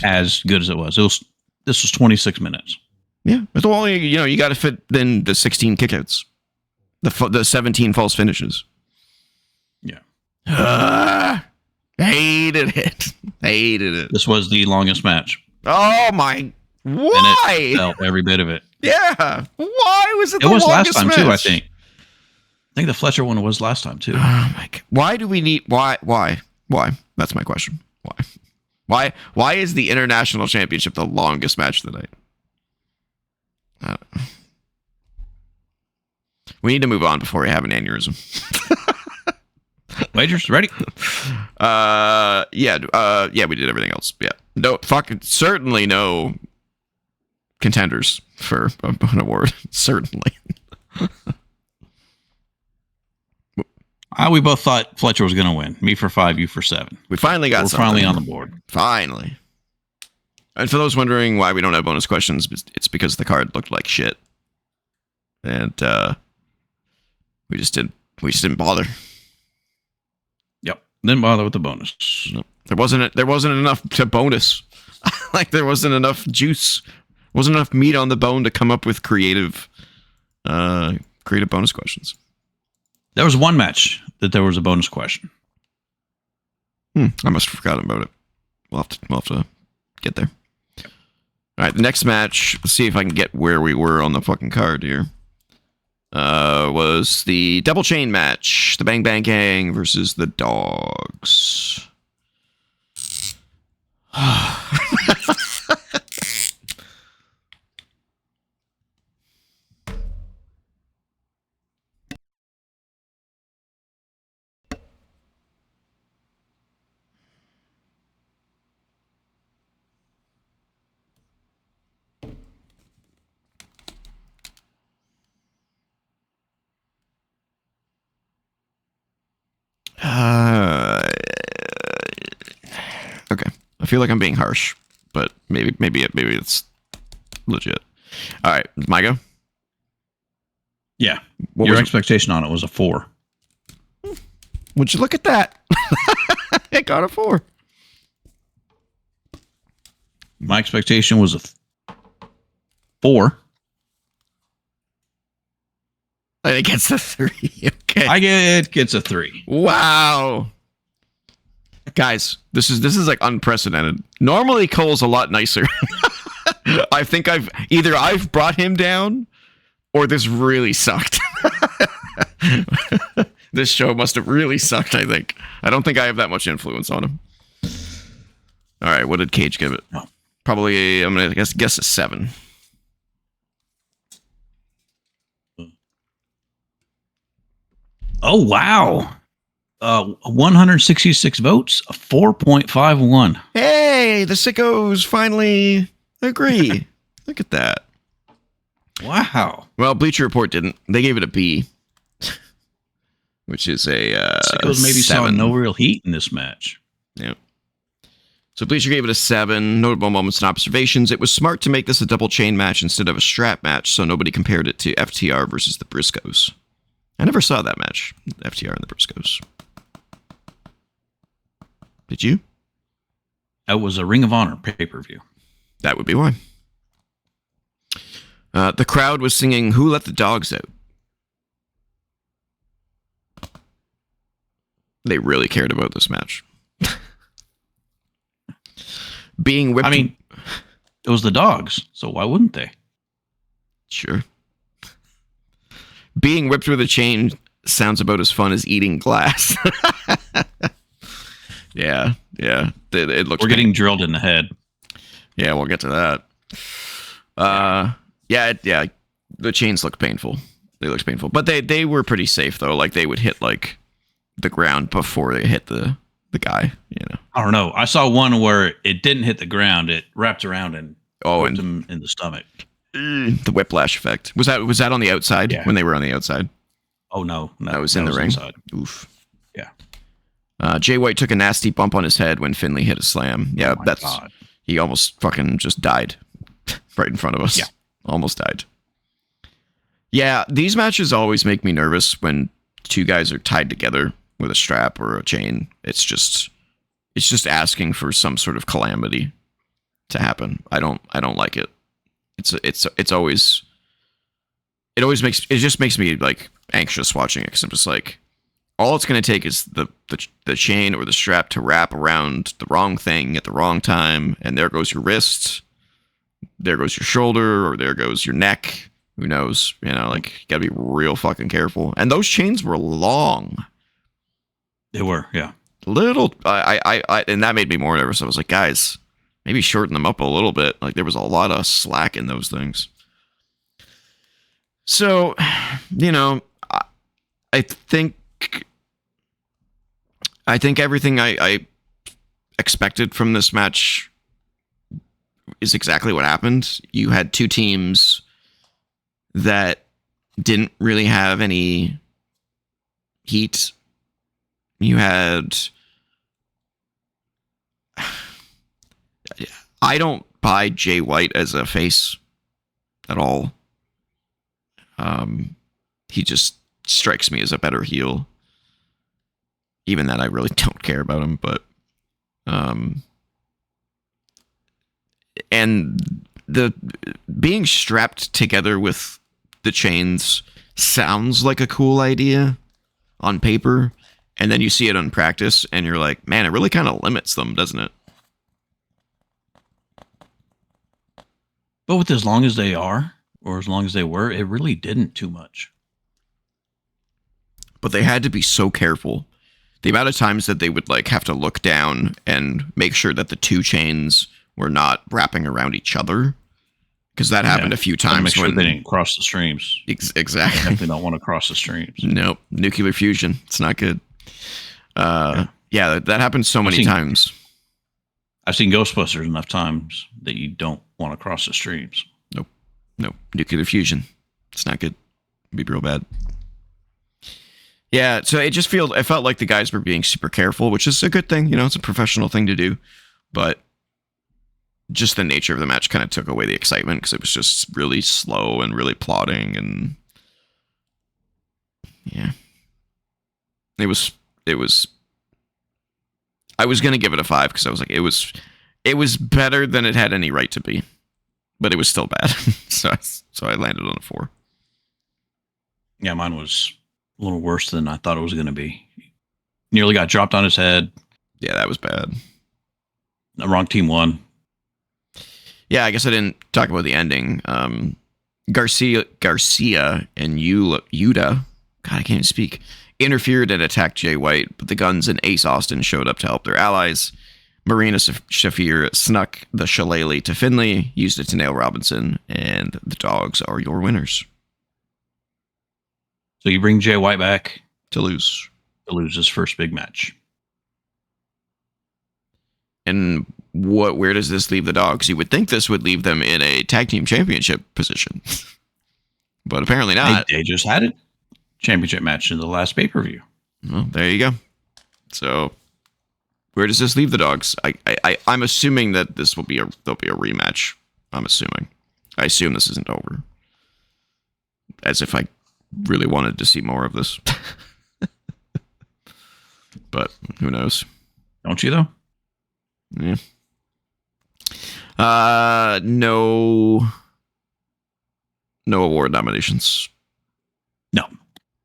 as good as it was. This was 26 minutes. Yeah, it's only you got to fit in the 16 kickouts, the 17 false finishes. Yeah, hated it. This was the longest match. Oh my! Why? And it felt every bit of it. Yeah. Why was it It the was last longest time match? too, I think. I think the Fletcher one was last time too. Oh my God. Why do we need why? That's my question. Why is the International Championship the longest match of the night? We need to move on before we have an aneurysm. Wagers ready? Yeah, we did everything else. Yeah. No, fucking certainly no contenders for an award. Certainly. We both thought Fletcher was going to win. Me for 5, you for 7. We finally got something. Finally on the board. Finally. And for those wondering why we don't have bonus questions, it's because the card looked like shit. And we just didn't bother. Yep. Didn't bother with the bonus. No. There wasn't enough to bonus. Like there wasn't enough juice. Wasn't enough meat on the bone to come up with creative bonus questions. There was one match that there was a bonus question. I must have forgotten about it. We'll have to get there. All right, the next match. Let's see if I can get where we were on the fucking card here. Was the double chain match, the Bang Bang Gang versus the Dogs. Okay. I feel like I'm being harsh, but maybe it's legit. All right, my go. Yeah. What Your was expectation on it was a 4. Would you look at that? I got a 4. My expectation was a 4. I think it's a 3. Okay. It gets a 3. Wow. Guys, this is like unprecedented. Normally Cole's a lot nicer. I think I've brought him down or this really sucked. This show must have really sucked, I think. I don't think I have that much influence on him. All right, what did Cage give it? Oh. Probably, I'm going to guess a 7. Oh, wow. 166 votes, a 4.51. Hey, the sickos finally agree. Look at that. Wow. Well, Bleacher Report didn't. They gave it a B, which is a Sickos maybe 7. saw no real heat in this match. Yeah. So Bleacher gave it a 7. Notable moments and observations. It was smart to make this a double chain match instead of a strap match, so nobody compared it to FTR versus the Briscoes. I never saw that match, FTR and the Briscoes. Did you? That was a Ring of Honor pay-per-view. That would be why. The crowd was singing "Who Let the Dogs Out." They really cared about this match. Being whipped. I mean, it was the Dogs, so why wouldn't they? Sure. Being whipped with a chain sounds about as fun as eating glass. Yeah. It looks. We're getting drilled in the head. Yeah, we'll get to that. Yeah. The chains look painful. They look painful, but they were pretty safe though. Like they would hit like the ground before they hit the guy. You know. I don't know. I saw one where it didn't hit the ground. It wrapped around and whipped him in the stomach. The whiplash effect. Was that on the outside? Yeah. When they were on the outside? Oh no, That was in the ring. Inside. Oof. Yeah. Jay White took a nasty bump on his head when Finley hit a slam. Yeah, God. He almost fucking just died right in front of us. Yeah. Almost died. Yeah, these matches always make me nervous when two guys are tied together with a strap or a chain. It's just asking for some sort of calamity to happen. I don't like it. It just makes me like anxious watching it because I'm just like, all it's going to take is the chain or the strap to wrap around the wrong thing at the wrong time, and there goes your wrist. there goes your shoulder or there goes your neck. Who knows? You know, like, you gotta be real fucking careful. And those chains were long. They were, yeah. Little, and that made me more nervous. I was like, guys, maybe shorten them up a little bit. Like, there was a lot of slack in those things. So, you know, I think everything I expected from this match is exactly what happened. You had two teams that didn't really have any heat. You had... I don't buy Jay White as a face at all. He just strikes me as a better heel. Even that, I really don't care about him, but and the being strapped together with the chains sounds like a cool idea on paper, and then you see it on practice and you're like, man, it really kind of limits them, doesn't it? But with as long as they are, or as long as they were, it really didn't too much. But they had to be so careful. The amount of times that they would like have to look down and make sure that the two chains were not wrapping around each other. Because that happened a few times. Make sure they didn't cross the streams. Exactly. Definitely don't want to cross the streams. Nope. Nuclear fusion. It's not good. Yeah, that happens so many times. I've seen Ghostbusters enough times that you don't want to cross the streams. Nope. Nuclear fusion. It's not good. It'd be real bad. Yeah, so it felt like the guys were being super careful, which is a good thing. You know, it's a professional thing to do. But just the nature of the match kind of took away the excitement because it was just really slow and really plodding, and yeah, it was. I was gonna give it a 5 because I was like, it was better than it had any right to be, but it was still bad. so I landed on a 4. Yeah, mine was a little worse than I thought it was going to be. Nearly got dropped on his head. Yeah, that was bad. The wrong team won. Yeah, I guess I didn't talk about the ending. Garcia and Yuta, God, I can't even speak, interfered and attacked Jay White, but the Guns and Ace Austin showed up to help their allies. Marina Shafir snuck the shillelagh to Finlay, used it to nail Robinson, and the Dogs are your winners. So you bring Jay White back to lose his first big match. And where does this leave the Dogs? You would think this would leave them in a tag team championship position, but apparently not. They just had a championship match in the last pay-per-view. Well, there you go. So where does this leave the Dogs? I'm assuming that there'll be a rematch. I assume this isn't over. As if I really wanted to see more of this. But who knows? Don't you though? Yeah. No award nominations. No,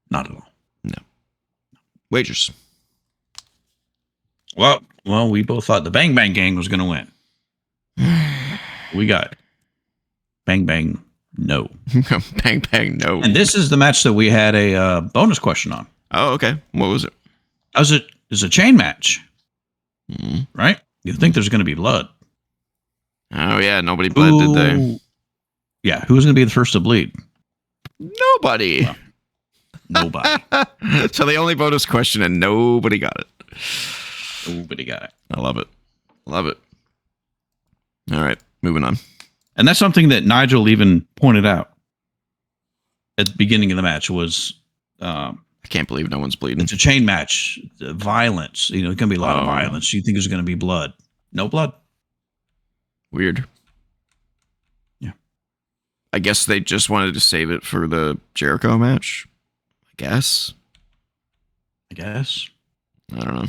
not at all. No. Wagers. Well, we both thought the Bang Bang Gang was going to win. We got Bang Bang No. Bang Bang No. And this is the match that we had a bonus question on. Oh, okay. What was it? It's a chain match, right? You think there's going to be blood? Oh yeah, nobody bled, did they? Yeah, who's going to be the first to bleed? Nobody. Well, nobody. So the only bonus question, and nobody got it. Nobody got it. I love it. Love it. All right, moving on. And that's something that Nigel even pointed out at the beginning of the match was... I can't believe no one's bleeding. It's a chain match. Violence. You know, there's going to be a lot of violence. You think there's going to be blood. No blood. Weird. Yeah. I guess they just wanted to save it for the Jericho match. I guess. I don't know.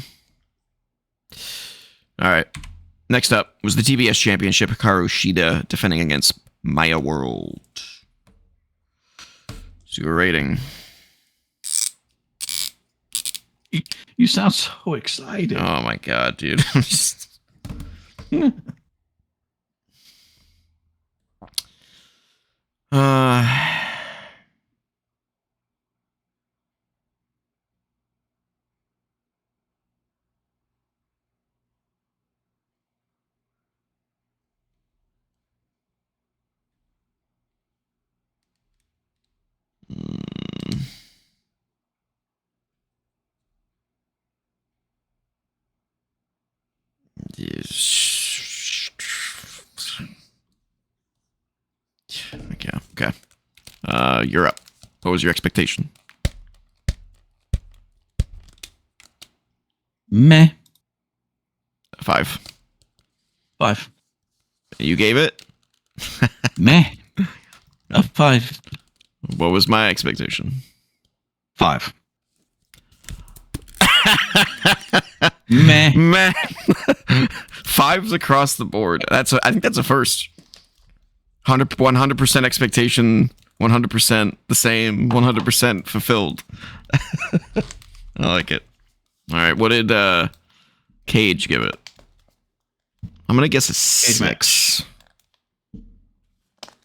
All right. Next up was the TBS Championship. Hikaru Shida defending against Maya World. So your rating. You sound so excited. Oh my god, dude. I'm just... Uh, okay. Okay. You're up. What was your expectation? Meh. 5. 5. You gave it? Meh. A 5. What was my expectation? 5. Meh. Meh. 5s across the board. I think that's a first. 100% expectation, 100% the same, 100% fulfilled. I like it. All right, what did Cage give it? I'm gonna guess a 6.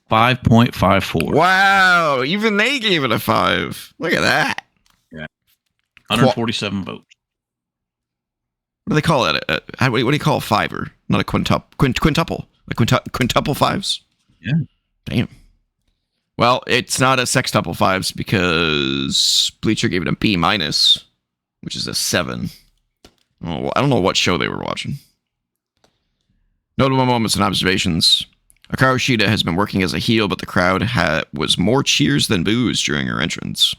5.54. Wow, even they gave it a 5. Look at that. Yeah. 147 votes. What do they call it? What do you call a fiver? Not a quintuple. Quintuple 5s? Yeah. Damn. Well, it's not a sextuple 5s because Bleacher gave it a B-, which is a 7. Oh, I don't know what show they were watching. Notable moments and observations. Hikaru Shida has been working as a heel, but the crowd was more cheers than boos during her entrance.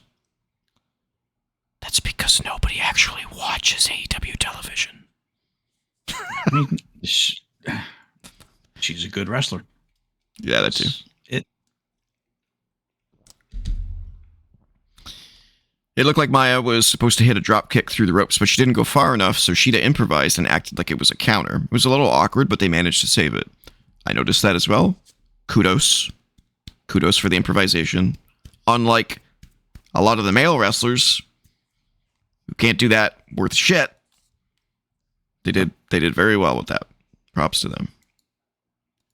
That's because nobody actually watches AEW television. I mean, she's a good wrestler. Yeah, that too. It looked like Maya was supposed to hit a drop kick through the ropes, but she didn't go far enough, so Shida improvised and acted like it was a counter. It was a little awkward, but they managed to save it. I noticed that as well. Kudos. Kudos for the improvisation. Unlike a lot of the male wrestlers who can't do that worth shit, they did very well with that. Props to them.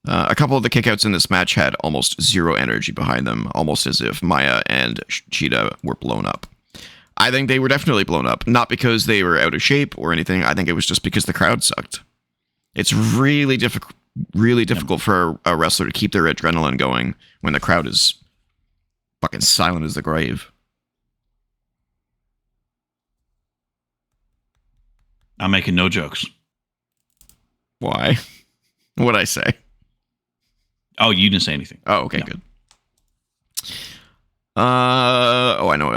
A couple of the kickouts in this match had almost zero energy behind them, almost as if Maya and Shida were blown up. I think they were definitely blown up, not because they were out of shape or anything. I think it was just because the crowd sucked. It's really difficult for a wrestler to keep their adrenaline going when the crowd is fucking silent as the grave. I'm making no jokes. Why? What'd I say? Oh, you didn't say anything. Oh, okay, no. Good. I know.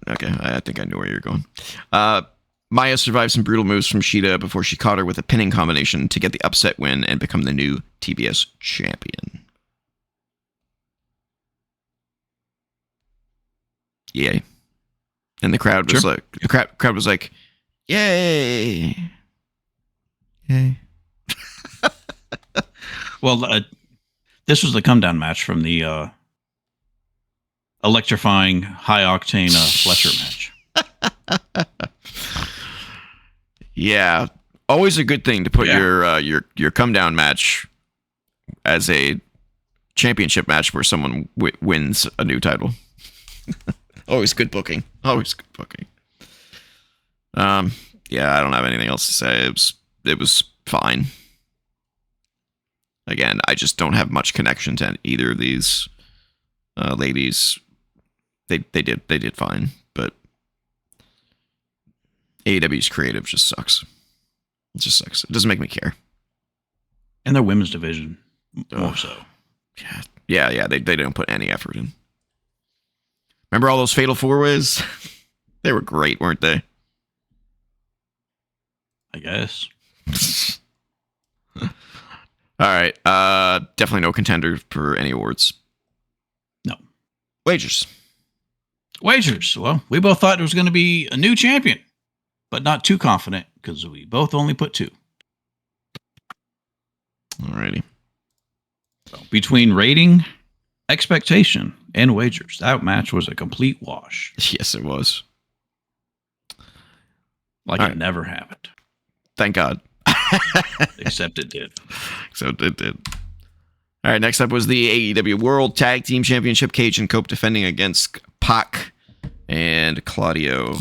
Okay, I think I know where you're going. Maya survived some brutal moves from Shida before she caught her with a pinning combination to get the upset win and become the new TBS champion. Yay. And the crowd was like, the crowd was like, yay. Yay. Well, this was the come down match from the electrifying high octane Fletcher match. Yeah, always a good thing to put your come down match as a championship match where someone wins a new title. Always good booking. Always good booking. Yeah, I don't have anything else to say. It was fine. Again, I just don't have much connection to either of these ladies. They did fine, but AEW's creative just sucks. It just sucks. It doesn't make me care. And their women's division more so. Yeah. They don't put any effort in. Remember all those Fatal 4-Ways? They were great, weren't they? I guess. All right. Definitely no contender for any awards. No. Wagers. Well, we both thought it was going to be a new champion, but not too confident because we both only put 2. Alrighty. So between rating, expectation, and wagers, that match was a complete wash. Yes, it was. Like it never happened. Thank God. Except it did. Except it did. All right, next up was the AEW World Tag Team Championship. Cage and Cope defending against Pac and Claudio.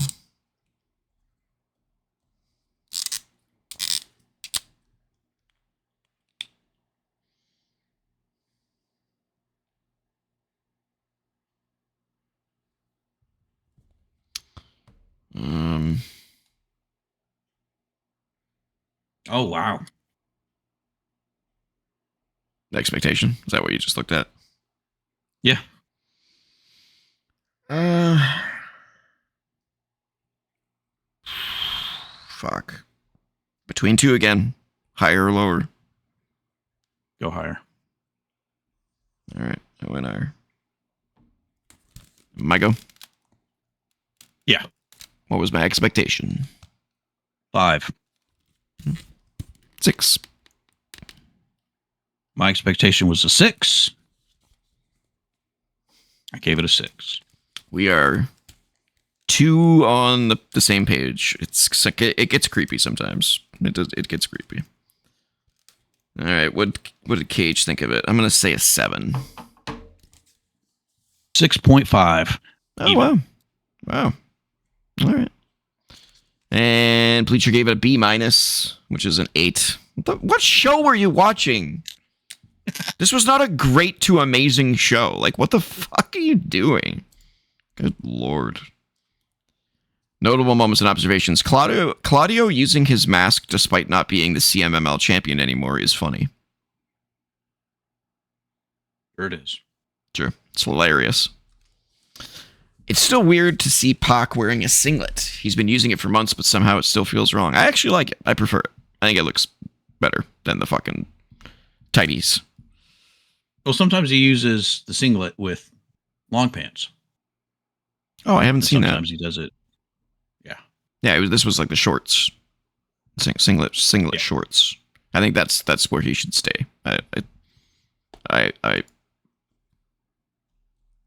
Oh, wow. Expectation. Is that what you just looked at? Yeah. Fuck. Between two again. Higher or lower? Go higher. All right. I went higher. My go? Yeah. What was my expectation? 5. 6. My expectation was a 6. I gave it a 6. We are 2 on the same page. It gets creepy sometimes. It gets creepy. All right. What did Cage think of it? I'm gonna say a 7. 6.5. Oh wow. Wow. All right. And Bleacher gave it a B-, which is an 8. What show were you watching? This was not a great to amazing show. Like, what the fuck are you doing? Good lord. Notable moments and observations. Claudio using his mask despite not being the CMML champion anymore is funny. Sure it is. Sure. It's hilarious. It's still weird to see Pac wearing a singlet. He's been using it for months, but somehow it still feels wrong. I actually like it. I prefer it. I think it looks better than the fucking tighties. Well, sometimes he uses the singlet with long pants. Oh, I haven't seen that. Sometimes he does it. Yeah. Yeah, this was like the shorts. Singlet Yeah. shorts. I think that's where he should stay.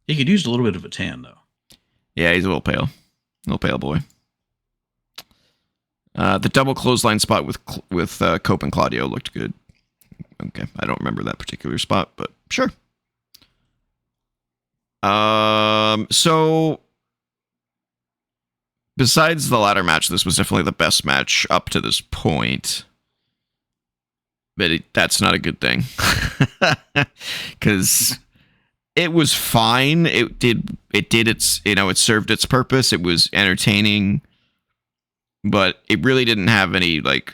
He could use a little bit of a tan, though. Yeah, he's a little pale. Little pale boy. The double clothesline spot with Cope and Claudio looked good. Okay, I don't remember that particular spot, but sure. So besides the ladder match, this was definitely the best match up to this point. But that's not a good thing. Because it was fine. It did its, it served its purpose. It was entertaining. But it really didn't have any, like,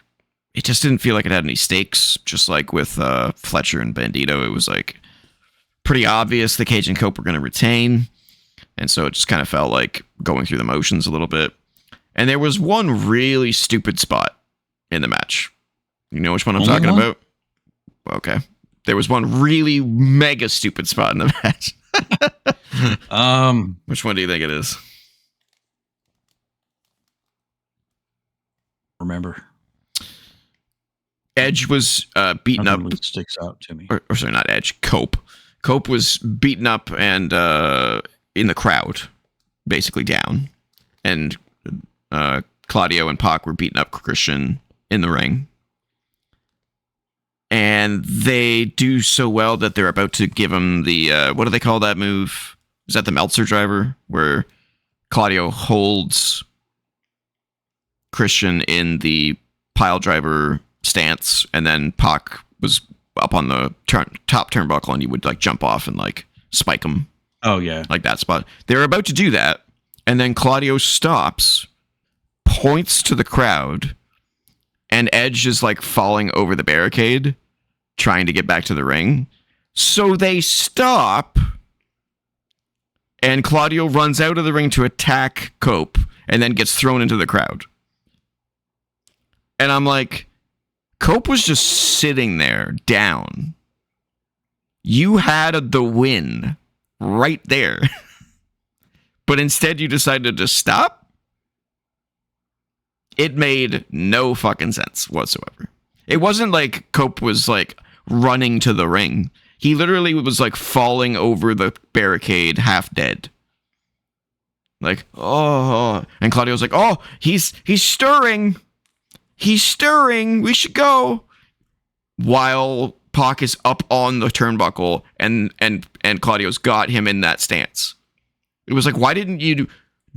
it just didn't feel like it had any stakes. Just like with Fletcher and Bandito, it was like pretty obvious the Cage and Cope were going to retain. And so it just kind of felt like going through the motions a little bit. And there was one really stupid spot in the match. You know which one I'm talking about? Okay. There was one really mega stupid spot in the match. Which one do you think it is? Remember. Edge was beaten up. Really sticks out to me. Or sorry, not Edge. Cope. Cope was beaten up and in the crowd, basically down. And Claudio and Pac were beating up Christian in the ring. And they do so well that they're about to give him the, what do they call that move? Is that the Meltzer driver? Where Claudio holds Christian in the pile driver stance, and then Pac was up on the top turnbuckle, and you would like jump off and like spike him. Oh, yeah. Like that spot. They're about to do that, and then Claudio stops, points to the crowd, and Edge is like falling over the barricade, trying to get back to the ring. So they stop, and Claudio runs out of the ring to attack Cope, and then gets thrown into the crowd. And I'm like, Cope was just sitting there, down. You had the win right there. But instead you decided to stop? It made no fucking sense whatsoever. It wasn't like Cope was like running to the ring. He literally was like falling over the barricade half dead. Like, oh. And Claudio's like, oh, he's stirring. He's stirring. We should go. While Pac is up on the turnbuckle, and Claudio's got him in that stance. It was like, why didn't you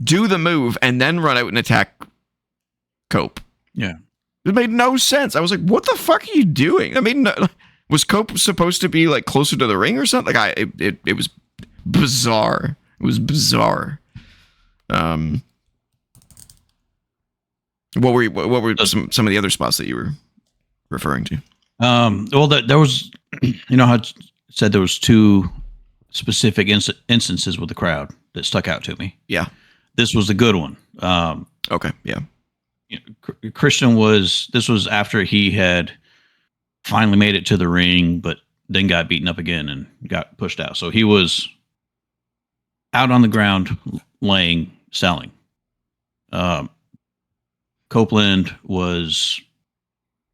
do the move and then run out and attack Cope? Yeah. It made no sense. I was like, what the fuck are you doing? I mean, was Cope supposed to be like closer to the ring or something? Like, it was bizarre. It was bizarre. What were some of the other spots that you were referring to? Well, there was, you know how it said there was two specific instances with the crowd that stuck out to me. Yeah. This was the good one. Okay. Yeah. Christian this was after he had finally made it to the ring, but then got beaten up again and got pushed out. So he was out on the ground, laying, selling. Copeland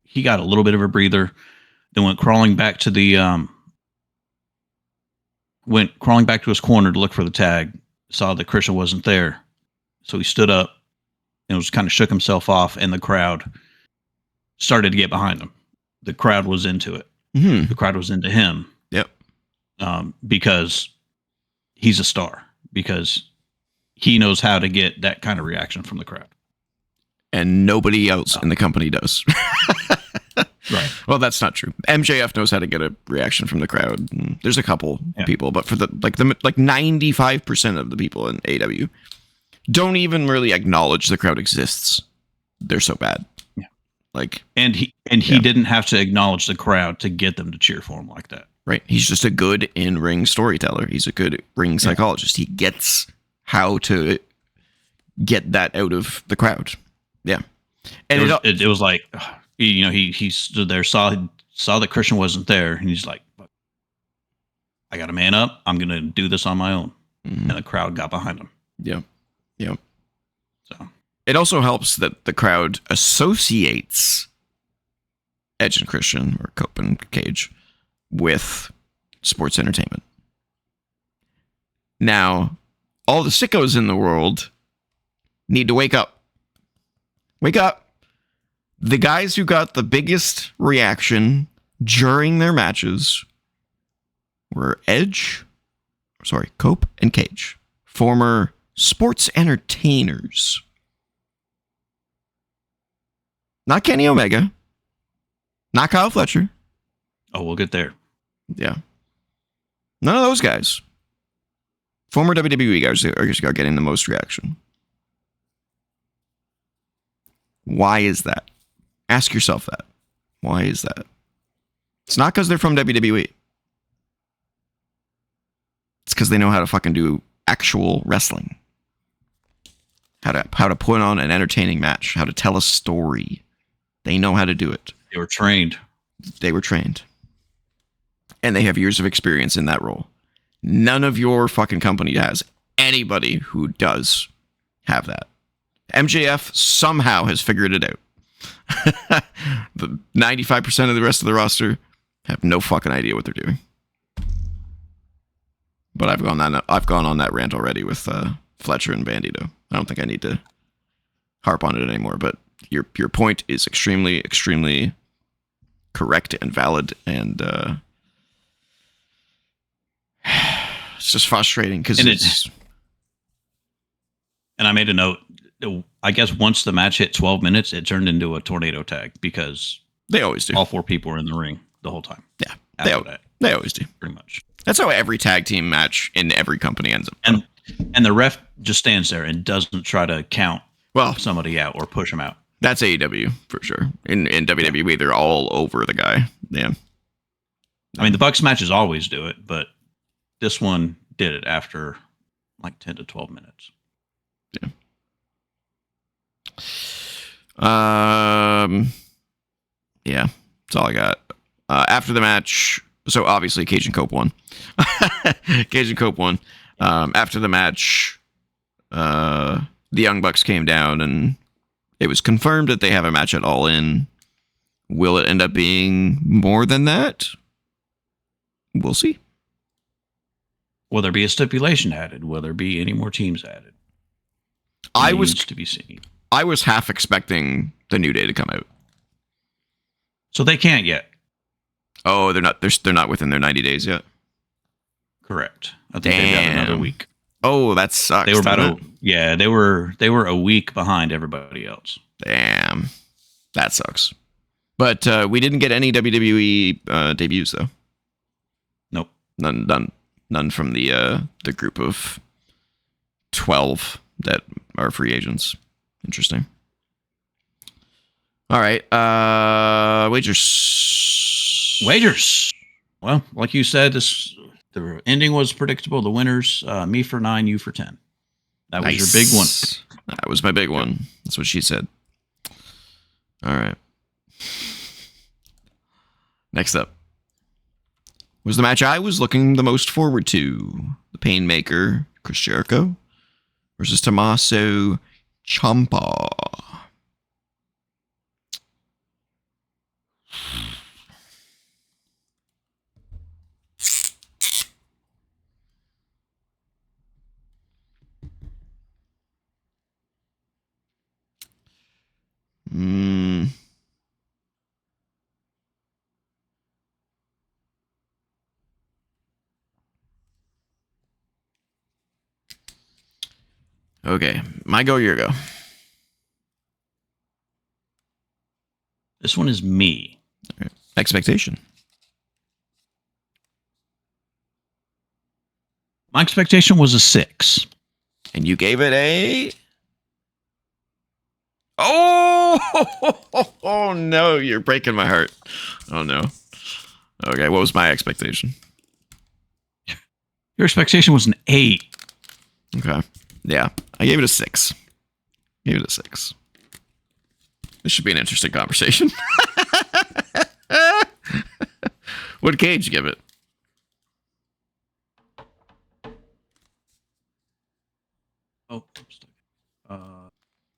he got a little bit of a breather, then went crawling back to his corner to look for the tag, saw that Christian wasn't there. So he stood up and was kind of shook himself off, and the crowd started to get behind him. The crowd was into it. Mm-hmm. The crowd was into him. Yep. Because he's a star, because he knows how to get that kind of reaction from the crowd. And nobody else in the company does. Right. Well, that's not true. MJF knows how to get a reaction from the crowd. There's a couple people, but for the 95% of the people in AEW don't even really acknowledge the crowd exists. They're so bad. Yeah. And he didn't have to acknowledge the crowd to get them to cheer for him like that. Right. He's just a good in-ring storyteller. He's a good ring psychologist. He gets how to get that out of the crowd. Yeah. And it was like, he stood there, saw that Christian wasn't there, and he's like, I got to man up. I'm going to do this on my own. Mm-hmm. And the crowd got behind him. Yeah. Yeah. So it also helps that the crowd associates Edge and Christian, or Cope and Cage, with sports entertainment. Now, all the sickos in the world need to wake up. Wake up. The guys who got the biggest reaction during their matches were Cope and Cage, former sports entertainers. Not Kenny Omega. Not Kyle Fletcher. Oh, we'll get there. Yeah. None of those guys. Former WWE guys are getting the most reaction. Why is that? Ask yourself that. Why is that? It's not because they're from WWE. It's because they know how to fucking do actual wrestling. How to put on an entertaining match. How to tell a story. They know how to do it. They were trained. And they have years of experience in that role. None of your fucking company has anybody who does have that. MJF somehow has figured it out. The 95% of the rest of the roster have no fucking idea what they're doing. But I've gone on that rant already with Fletcher and Bandito. I don't think I need to harp on it anymore. But your point is extremely, extremely correct and valid, and it's just frustrating because And I made a note. I guess once the match hit 12 minutes, it turned into a tornado tag because they always do. All four people were in the ring the whole time. Yeah, they always do. Pretty much. That's how every tag team match in every company ends up. And the ref just stands there and doesn't try to count somebody out or push them out. That's AEW for sure. In WWE, they're all over the guy. Yeah. I mean, the Bucks matches always do it, but this one did it after like 10 to 12 minutes. Yeah. Yeah, that's all I got. After the match, so obviously Cage and Cope won. After the match, the Young Bucks came down and it was confirmed that they have a match at All In. Will it end up being more than that? We'll see. Will there be a stipulation added? Will there be any more teams added? To be seen. I was half expecting the New Day to come out. So they can't yet. Oh, they're not within their 90 days yet. Correct. I think they've got another week. Oh, that sucks. They were they were a week behind everybody else. Damn, that sucks. But we didn't get any WWE debuts though. Nope. None from the group of 12 that are free agents. Interesting. All right. Wagers. Well, like you said, the ending was predictable. The winners, me for 9, you for 10. That was your big one. That was my big one. That's what she said. All right. Next up was the match I was looking the most forward to. The Painmaker, Chris Jericho, versus Tommaso Ciampa. Okay, my go, your go. This one is me. Okay. Expectation. My expectation was a 6. And you gave it a... Oh no, you're breaking my heart. Oh no. Okay, what was my expectation? Your expectation was an 8. Okay. Yeah, I gave it a 6. Gave it a 6. This should be an interesting conversation. What did Cage give it? Oh,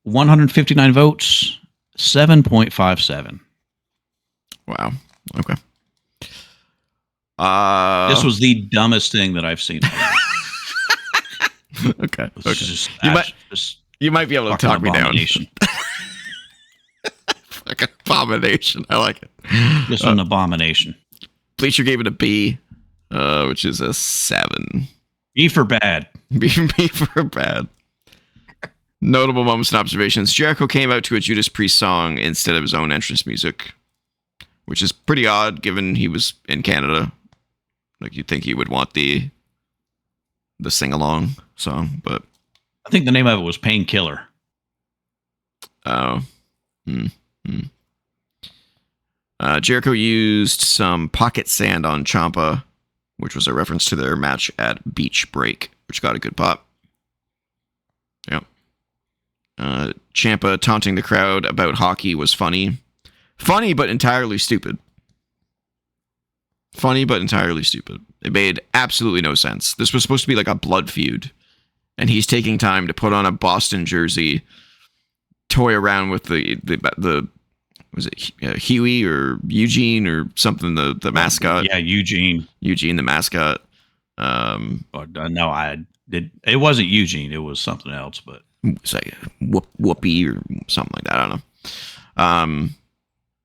159 votes, 7.57. Wow. Okay. This was the dumbest thing that I've seen. Okay. Just, you might be able to talk me down. Fucking abomination. I like it. Just an abomination. Bleacher gave it a B, which is a 7. B for bad. B for bad. Notable moments and observations. Jericho came out to a Judas Priest song instead of his own entrance music, which is pretty odd given he was in Canada. Like, you'd think he would want the sing-along song, but... I think the name of it was Painkiller. Oh. Jericho used some pocket sand on Ciampa, which was a reference to their match at Beach Break, which got a good pop. Yep. Ciampa taunting the crowd about hockey was funny. Funny, but entirely stupid. It made absolutely no sense. This was supposed to be like a blood feud, and he's taking time to put on a Boston jersey, toy around with the was it Huey or Eugene or something, the mascot? Yeah, Eugene, the mascot. No, it wasn't Eugene. It was something else, but it's like Whoopee or something like that. I don't know.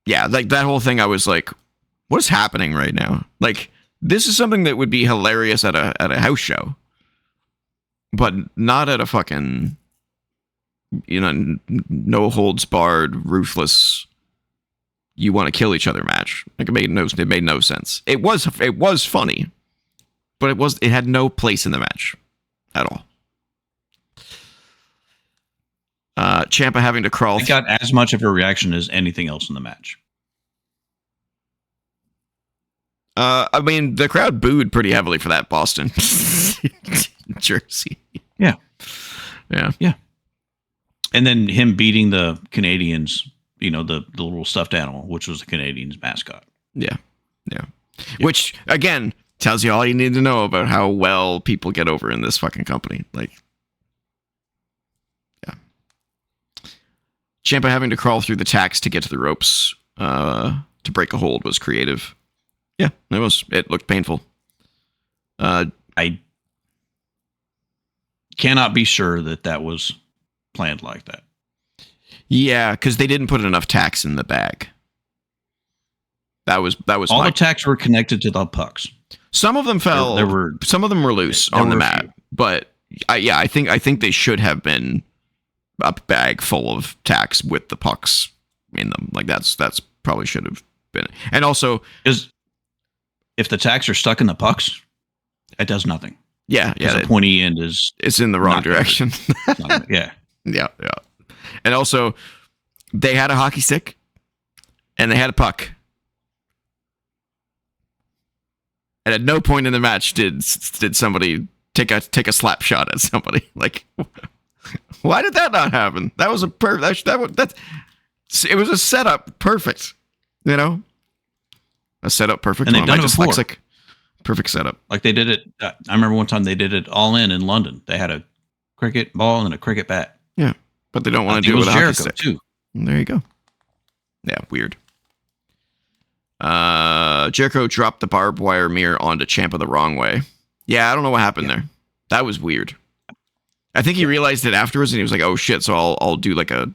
Yeah, like that whole thing. I was like, what's happening right now? Like, this is something that would be hilarious at a house show, but not at a fucking, no holds barred, ruthless, you want to kill each other match. Like, it made no sense. It was funny, but it had no place in the match at all. Ciampa having to crawl. It got as much of a reaction as anything else in the match. I mean, the crowd booed pretty heavily for that Boston jersey. Yeah. Yeah. Yeah. And then him beating the Canadians, the little stuffed animal, which was the Canadians' mascot. Yeah. Yeah. Which, again, tells you all you need to know about how well people get over in this fucking company. Like, yeah. Ciampa having to crawl through the tacks to get to the ropes to break a hold was creative. Yeah, it looked painful. I cannot be sure that was planned like that. Yeah, because they didn't put enough tacks in the bag. That was all the tacks were connected to the pucks. Some of them fell. Some of them were loose on the mat, but I think they should have been a bag full of tacks with the pucks in them. Like that's probably should have been. And also, if the tacks are stuck in the pucks, it does nothing. Yeah. The pointy end it's in the wrong direction. Yeah. And also, they had a hockey stick, and they had a puck. And at no point in the match did somebody take a slap shot at somebody. Like, why did that not happen? That was it was a setup perfect. You know, a setup perfect. And they've done it before. Perfect setup. Like they did it. I remember one time they did it all in London. They had a cricket ball and a cricket bat. Yeah, but they don't want to do it with a hockey stick too. There you go. Yeah, weird. Jericho dropped the barbed wire mirror onto Ciampa the wrong way. Yeah, I don't know what happened there. That was weird. I think he realized it afterwards, and he was like, "Oh shit!" So I'll do like a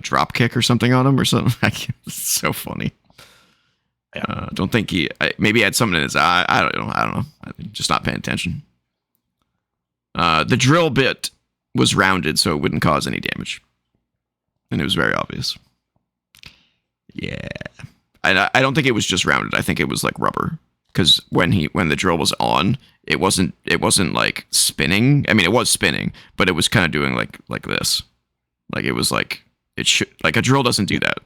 drop kick or something on him or something. It's so funny. Don't think maybe he had something in his eye. I don't know. I'm just not paying attention. The drill bit was rounded, so it wouldn't cause any damage, and it was very obvious. Yeah. I don't think it was just rounded. I think it was like rubber, because when the drill was on, it wasn't like spinning. I mean, it was spinning, but it was kind of doing like this. Like it was like it should. Like a drill doesn't do that.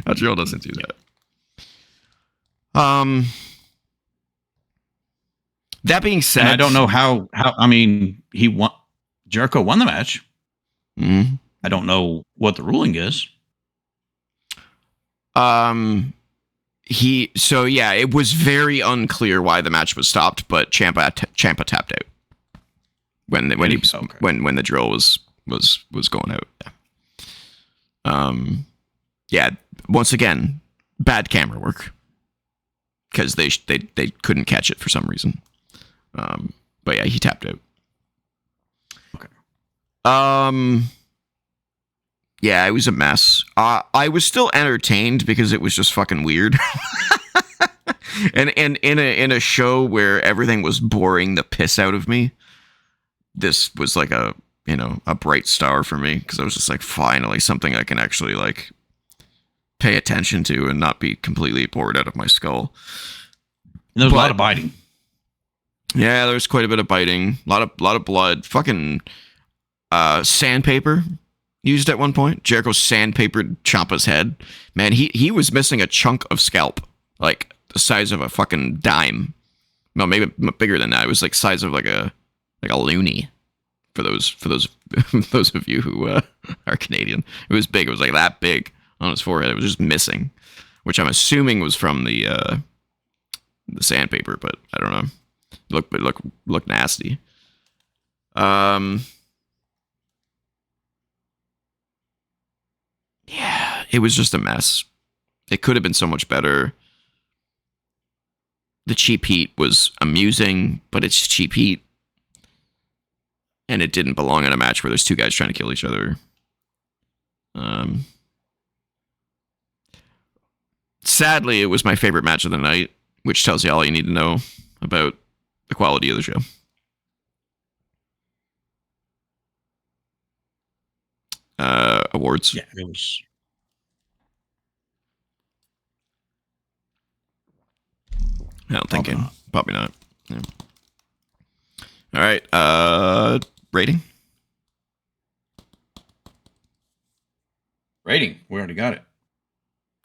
A drill doesn't do that. That being said, and I don't know how. I mean, Jericho won the match. Mm-hmm. I don't know what the ruling is. It was very unclear why the match was stopped, but Ciampa tapped out when the drill was going out. Yeah. Once again, bad camera work, because they couldn't catch it for some reason. But yeah, he tapped out. Okay. Yeah, it was a mess. I was still entertained because it was just fucking weird. and in a show where everything was boring the piss out of me, this was like a bright star for me, because I was just like, finally something I can actually like pay attention to and not be completely bored out of my skull. And there was a lot of biting. Yeah, there was quite a bit of biting. A lot of blood. Fucking sandpaper used at one point. Jericho sandpapered Ciampa's head. Man, he was missing a chunk of scalp, like the size of a fucking dime. No, maybe bigger than that. It was like size of like a loonie. For those those of you who are Canadian, it was big. It was like that big on his forehead. It was just missing, which I'm assuming was from the sandpaper, but I don't know. Look nasty. Yeah, it was just a mess. It could have been so much better. The cheap heat was amusing, but it's cheap heat. And it didn't belong in a match where there's two guys trying to kill each other. Sadly, it was my favorite match of the night, which tells you all you need to know about the quality of the show. Awards. Yeah, it was. I don't think probably not. Yeah. All right. Rating. We already got it.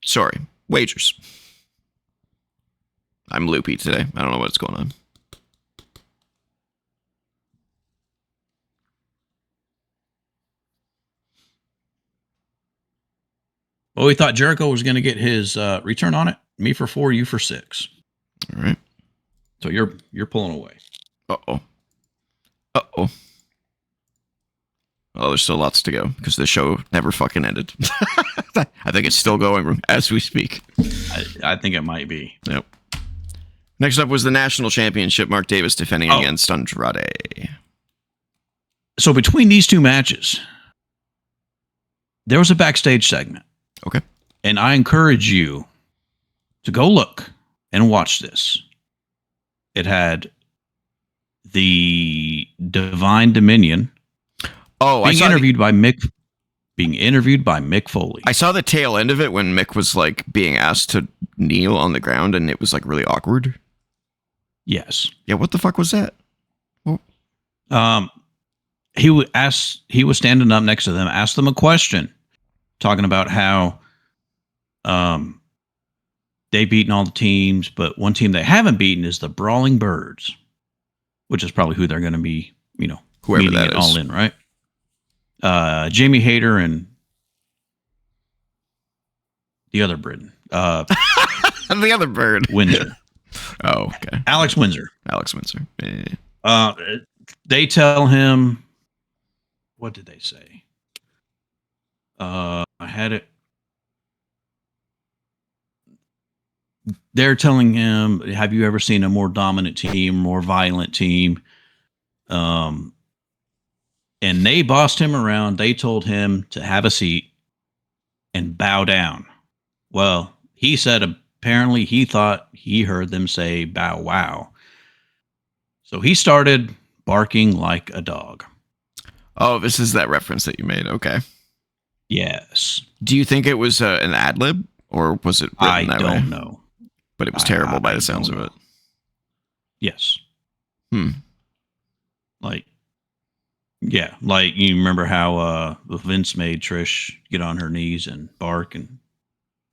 Sorry. Wagers. I'm loopy today. I don't know what's going on. Well, we thought Jericho was going to get his return on it. Me for 4, you for 6. All right. So you're pulling away. Uh-oh. Well, there's still lots to go, because the show never fucking ended. I think it's still going as we speak. I think it might be. Yep. Next up was the national championship. Mark Davis defending against Andrade. So between these two matches, there was a backstage segment. Okay. And I encourage you to go look and watch this. It had the Divine Dominion being interviewed by Mick Foley. I saw the tail end of it when Mick was like being asked to kneel on the ground, and it was like really awkward. Yes. Yeah. What the fuck was that? Well, he was standing up next to them, asked them a question, talking about how they've beaten all the teams, but one team they haven't beaten is the Brawling Birds, which is probably who they're going to be, whoever meeting that it is. all in, right? Jamie Hayter and the other Britain. The other bird. Windsor. Oh, okay. Alex Windsor. Yeah. They tell him, what did they say? I had it. They're telling him, have you ever seen a more dominant team, more violent team? And they bossed him around. They told him to have a seat and bow down. Well, he said apparently he thought he heard them say bow wow. So he started barking like a dog. Oh, this is that reference that you made. Okay. Yes. Do you think it was an ad lib, or was it written that way? I don't know. But it was terrible by the sounds of it. Yes. Like you remember how Vince made Trish get on her knees and bark, and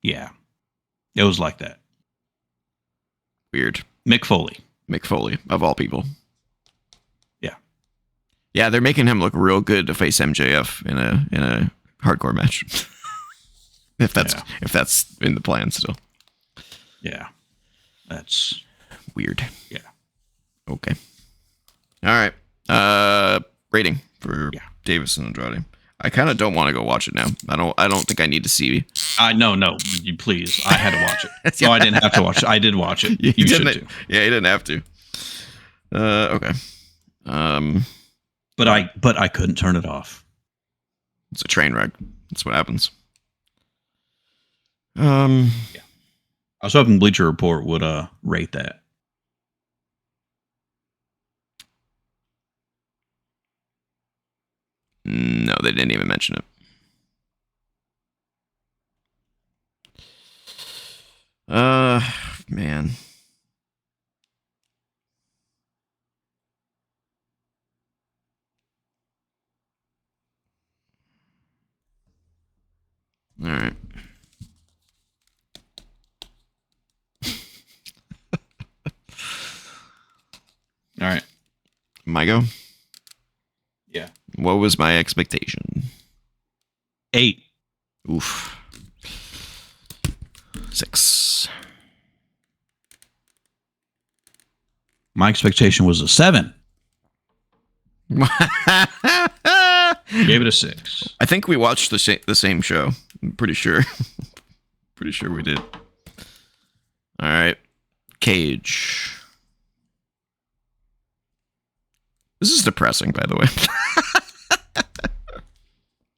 yeah, it was like that. Weird. Mick Foley, of all people. Yeah. Yeah, they're making him look real good to face MJF in a hardcore match. if that's in the plan still. Yeah. That's weird. Yeah. Okay. All right. Rating for Davis and Andrade. I kind of don't want to go watch it now. I don't think I need to see. No, you please. I had to watch it. No, I didn't have to watch it. I did watch it. You should too. Yeah, you didn't have to. Okay. But I couldn't turn it off. It's a train wreck. That's what happens. Yeah. I was hoping Bleacher Report would rate that. No, they didn't even mention it. Man. All right. All right. My go? Yeah. What was my expectation? 8. Oof. 6. My expectation was a 7. Gave it a 6. I think we watched the same show. I'm pretty sure. Pretty sure we did. All right. Cage. This is depressing, by the way.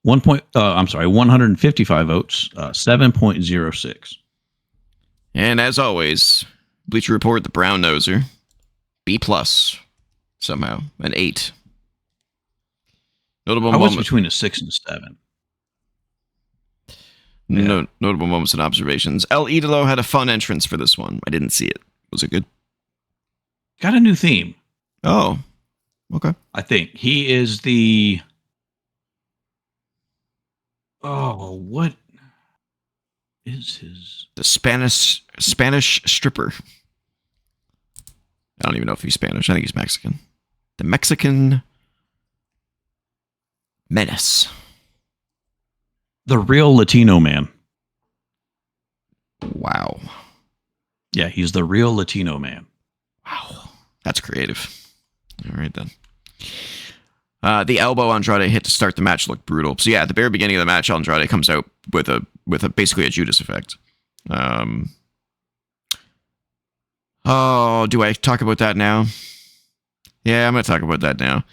155 votes, 7.06. And as always, Bleacher Report, the brown noser, B+, somehow, an 8. Notable I was moment. between a 6 and a 7. No, notable moments and observations. El Idolo had a fun entrance for this one. I didn't see it. Was it good? Got a new theme. Oh, okay. I think he is the... Oh, what is his... The Spanish stripper. I don't even know if he's Spanish. I think he's Mexican. The Mexican Menace. The real Latino man. Wow. Yeah, he's the real Latino man. Wow. That's creative. All right, then. The elbow Andrade hit to start the match looked brutal. So yeah, at the very beginning of the match, Andrade comes out with a basically a Judas effect. Oh, do I talk about that now? Yeah, I'm going to talk about that now.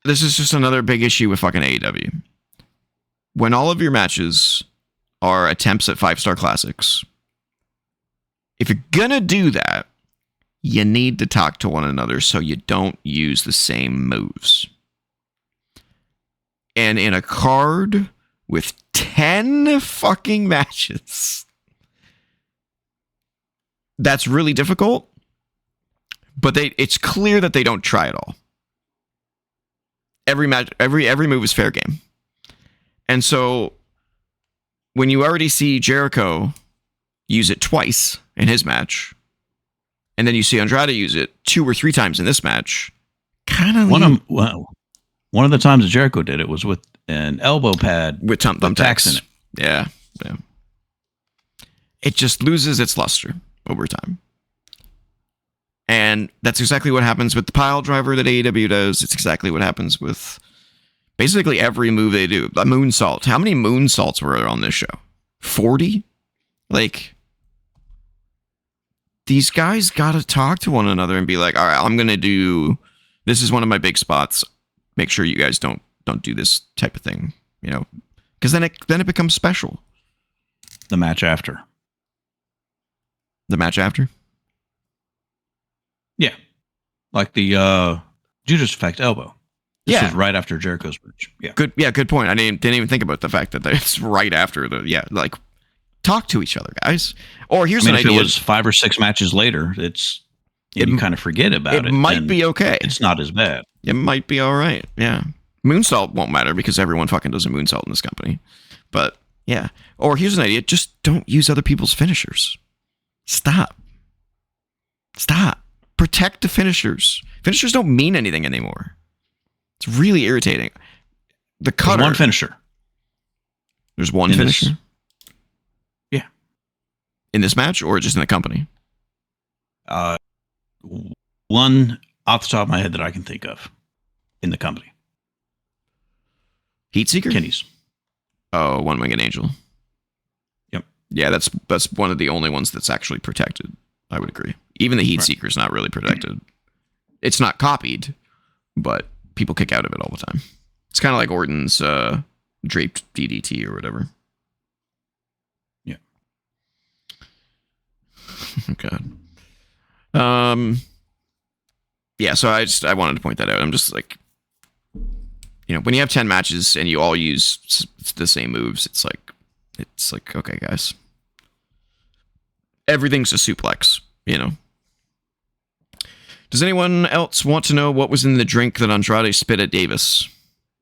This is just another big issue with fucking AEW. When all of your matches are attempts at 5-star classics, if you're gonna do that, you need to talk to one another so you don't use the same moves. And in a card with 10 fucking matches, that's really difficult. But it's clear that they don't try at all. Every match, every move is fair game. And so when you already see Jericho use it twice in his match, and then you see Andrade use it 2 or 3 times in this match, kind of one of the times that Jericho did it was with an elbow pad with thumbtacks in it. Yeah. It just loses its luster over time. And that's exactly what happens with the pile driver that AEW does. It's exactly what happens with basically every move they do. A moonsault. How many moonsaults were on this show? 40? Like, these guys got to talk to one another and be like, all right, I'm going to do, this is one of my big spots. Make sure you guys don't do this type of thing, you know, because then it becomes special. The match after. Yeah. Like the Judas Effect elbow. This was right after Jericho's match. Yeah. Good point. I didn't even think about the fact that it's right after like, talk to each other, guys. Or here's an idea. If it was 5 or 6 matches later, you kind of forget about it. It might be okay. It's not as bad. It might be all right. Yeah. Moonsault won't matter because everyone fucking does a moonsault in this company. But yeah. Or here's an idea. Just don't use other people's finishers. Stop. Protect the finishers. Finishers don't mean anything anymore. It's really irritating. The cutter. There's one finisher. There's one finisher? Yeah. In this match or just in the company? One off the top of my head that I can think of in the company. Heatseeker? Kenny's. Oh, One Winged Angel. Yep. Yeah, that's one of the only ones that's actually protected. I would agree. Even the Heatseeker is not really protected. It's not copied, but people kick out of it all the time. It's kind of like Orton's draped DDT or whatever. Yeah. God. Yeah, so I wanted to point that out. I'm just like, you know, when you have 10 matches and you all use the same moves, it's like, okay, guys. Everything's a suplex, you know. Does anyone else want to know what was in the drink that Andrade spit at Davis?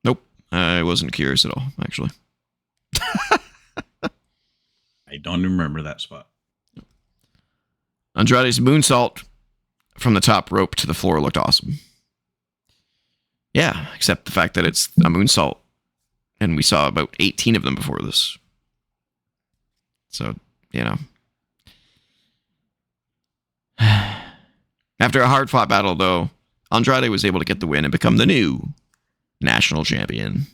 Nope. I wasn't curious at all, actually. I don't remember that spot. Andrade's moonsault from the top rope to the floor looked awesome. Yeah, except the fact that it's a moonsault. And we saw about 18 of them before this. So, you know. After a hard-fought battle, though, Andrade was able to get the win and become the new national champion.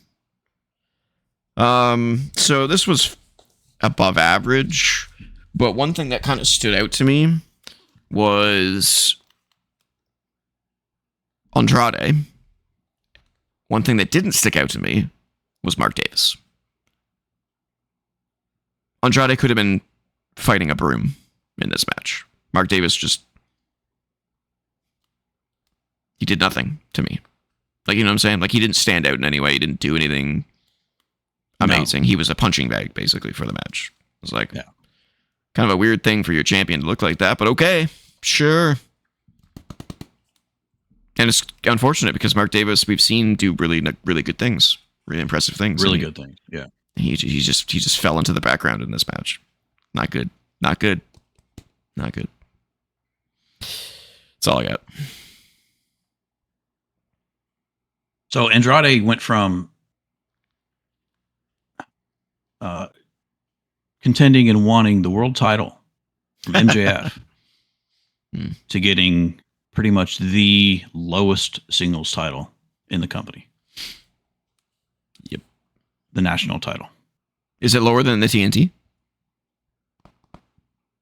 So this was above average, but one thing that kind of stood out to me was Andrade. One thing that didn't stick out to me was Mark Davis. Andrade could have been fighting a broom in this match. Mark Davis he did nothing to me. Like, you know what I'm saying? Like, he didn't stand out in any way. He didn't do anything amazing. No. He was a punching bag, basically, for the match. It was like, kind of a weird thing for your champion to look like that, but okay, sure. And it's unfortunate because Mark Davis, we've seen do really, really good things, really impressive things. Really good things, yeah. He just fell into the background in this match. Not good. That's all I got. So Andrade went from contending and wanting the world title from MJF to getting pretty much the lowest singles title in the company. Yep. The national title. Is it lower than the TNT?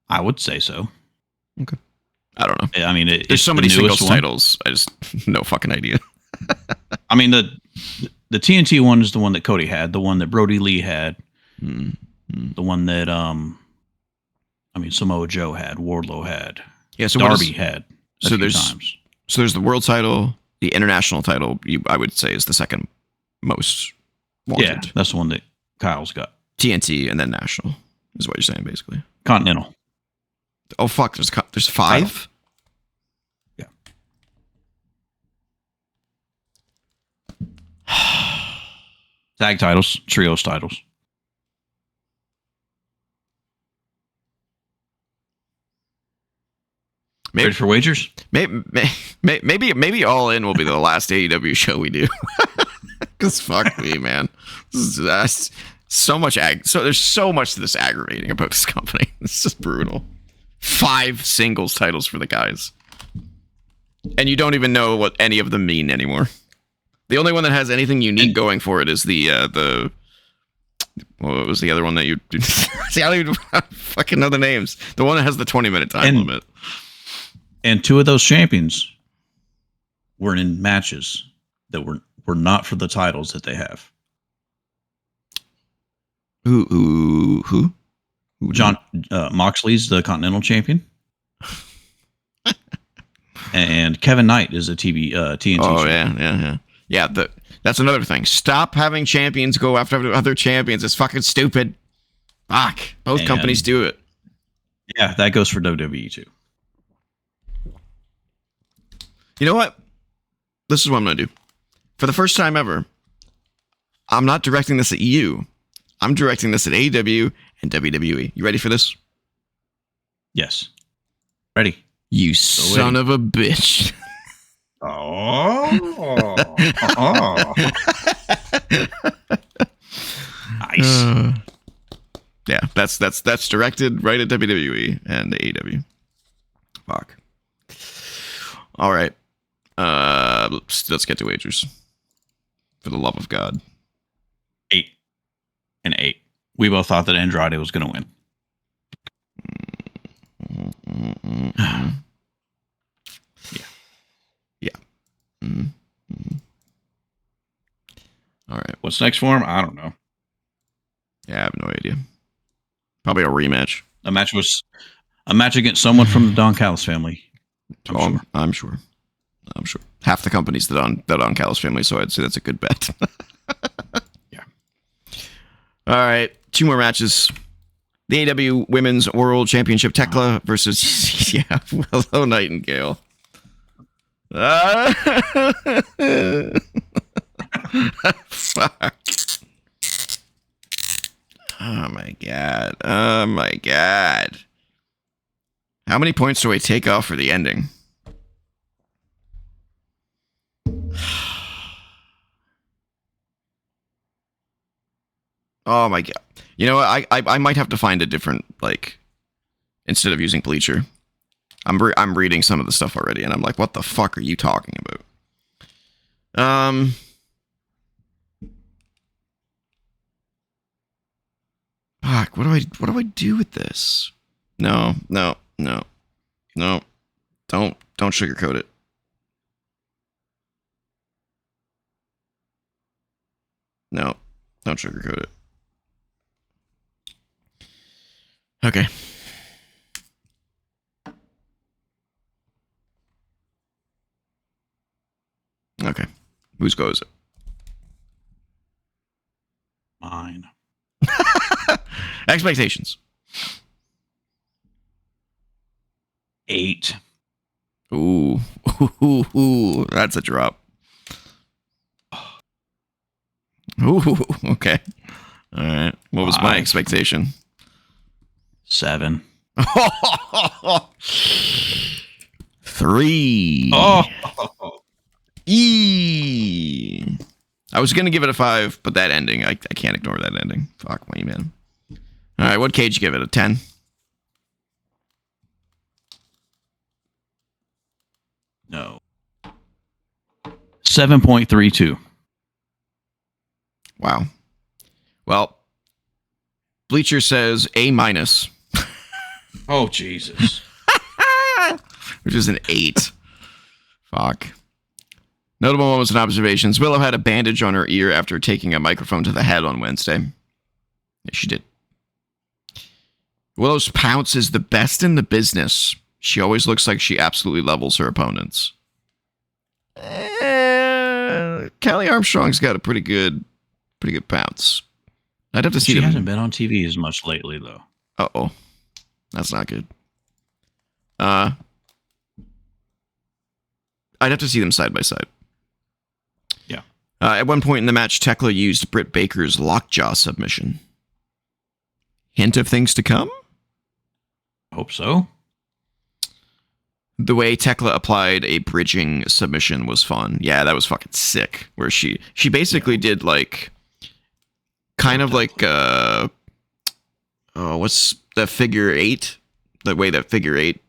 I would say so. Okay. I don't know. I mean, there's so many singles titles. I just no fucking idea. I mean, the TNT one is the one that Cody had, the one that Brody Lee had, the one that I mean, Samoa Joe had, Wardlow had, Yeah, so Darby had. So there's the world title, the international title. I would say is the second most wanted. Yeah, that's the one that Kyle's got. TNT and then national is what you're saying basically. Continental. Oh fuck! There's 5. Yeah. Tag titles, trios titles. Ready for wagers? Maybe All In will be the last AEW show we do. Because fuck me, man. This is so much there's so much to this aggravating about this company. It's just brutal. 5 singles titles for the guys, and you don't even know what any of them mean anymore. The only one that has anything unique going for it is the what was the other one that you see? I don't even fucking know the names. The one that has the 20-minute time limit. And 2 of those champions were in matches that were not for the titles that they have. Who? John Moxley's the Continental Champion. And Kevin Knight is a TNT champion. Yeah, that's another thing. Stop having champions go after other champions. It's fucking stupid. Fuck. Both companies do it. Yeah, that goes for WWE too. You know what? This is what I'm going to do. For the first time ever, I'm not directing this at you. I'm directing this at AEW and WWE. You ready for this? Yes. Ready. You son of a bitch. Oh. Nice. Yeah, that's directed right at WWE and AEW. Fuck. All right. Let's get to wagers. For the love of God. 8 and 8. We both thought that Andrade was going to win. Yeah. All right. What's next for him? I don't know. Yeah, I have no idea. Probably a rematch. A match against someone from the Don Callis family. I'm sure. Half the company's the Don Callis family, so I'd say that's a good bet. Yeah. All right, 2 more matches. The AEW Women's World Championship Tekla versus Hello Nightingale. Fuck. Oh my god. How many points do I take off for the ending? Oh my god. You know what? I might have to find a different, instead of using Bleacher. I'm reading some of the stuff already, and I'm like, what the fuck are you talking about? Fuck, what do I do with this? No. Don't sugarcoat it. No, don't sugarcoat it. Okay. Okay. Whose go is it? Mine. Expectations. 8. Ooh, that's a drop. Ooh, okay. All right. What was my expectation? 7. 3. Oh. I was gonna give it a 5, but that ending, I can't ignore that ending. Fuck me, man. All right, what cage you give it? A 10? No. 7.32. Wow. Well, Bleacher says A-. Oh, Jesus. Which is an 8. Fuck. Notable moments and observations. Willow had a bandage on her ear after taking a microphone to the head on Wednesday. Yeah, she did. Willow's pounce is the best in the business. She always looks like she absolutely levels her opponents. Kelly Armstrong's got a pretty good pounce. I'd have to see. She hasn't been on TV as much lately, though. Uh-oh. That's not good. I'd have to see them side by side. Yeah. At one point in the match, Tekla used Britt Baker's lockjaw submission. Hint of things to come? Hope so. The way Tekla applied a bridging submission was fun. Yeah, that was fucking sick. Where she basically did like kind of like what's the figure eight? The way that figure eight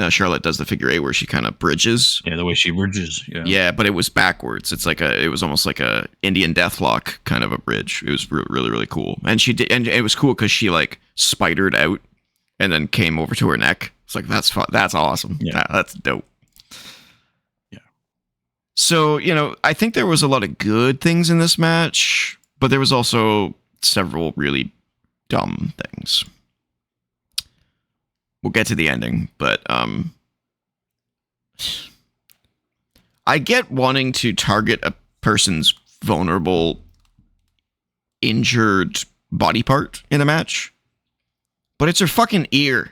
Charlotte does the figure eight where she kind of bridges. Yeah, the way she bridges. Yeah. Yeah, but it was backwards. It was almost like a Indian Deathlock kind of a bridge. It was really, really cool. And she did, and it was cool because she like spidered out and then came over to her neck. It's like, that's fun. That's awesome. Yeah. That's dope. Yeah. So, I think there was a lot of good things in this match, but there was also several really dumb things. We'll get to the ending, but I get wanting to target a person's vulnerable, injured body part in a match, but it's her fucking ear.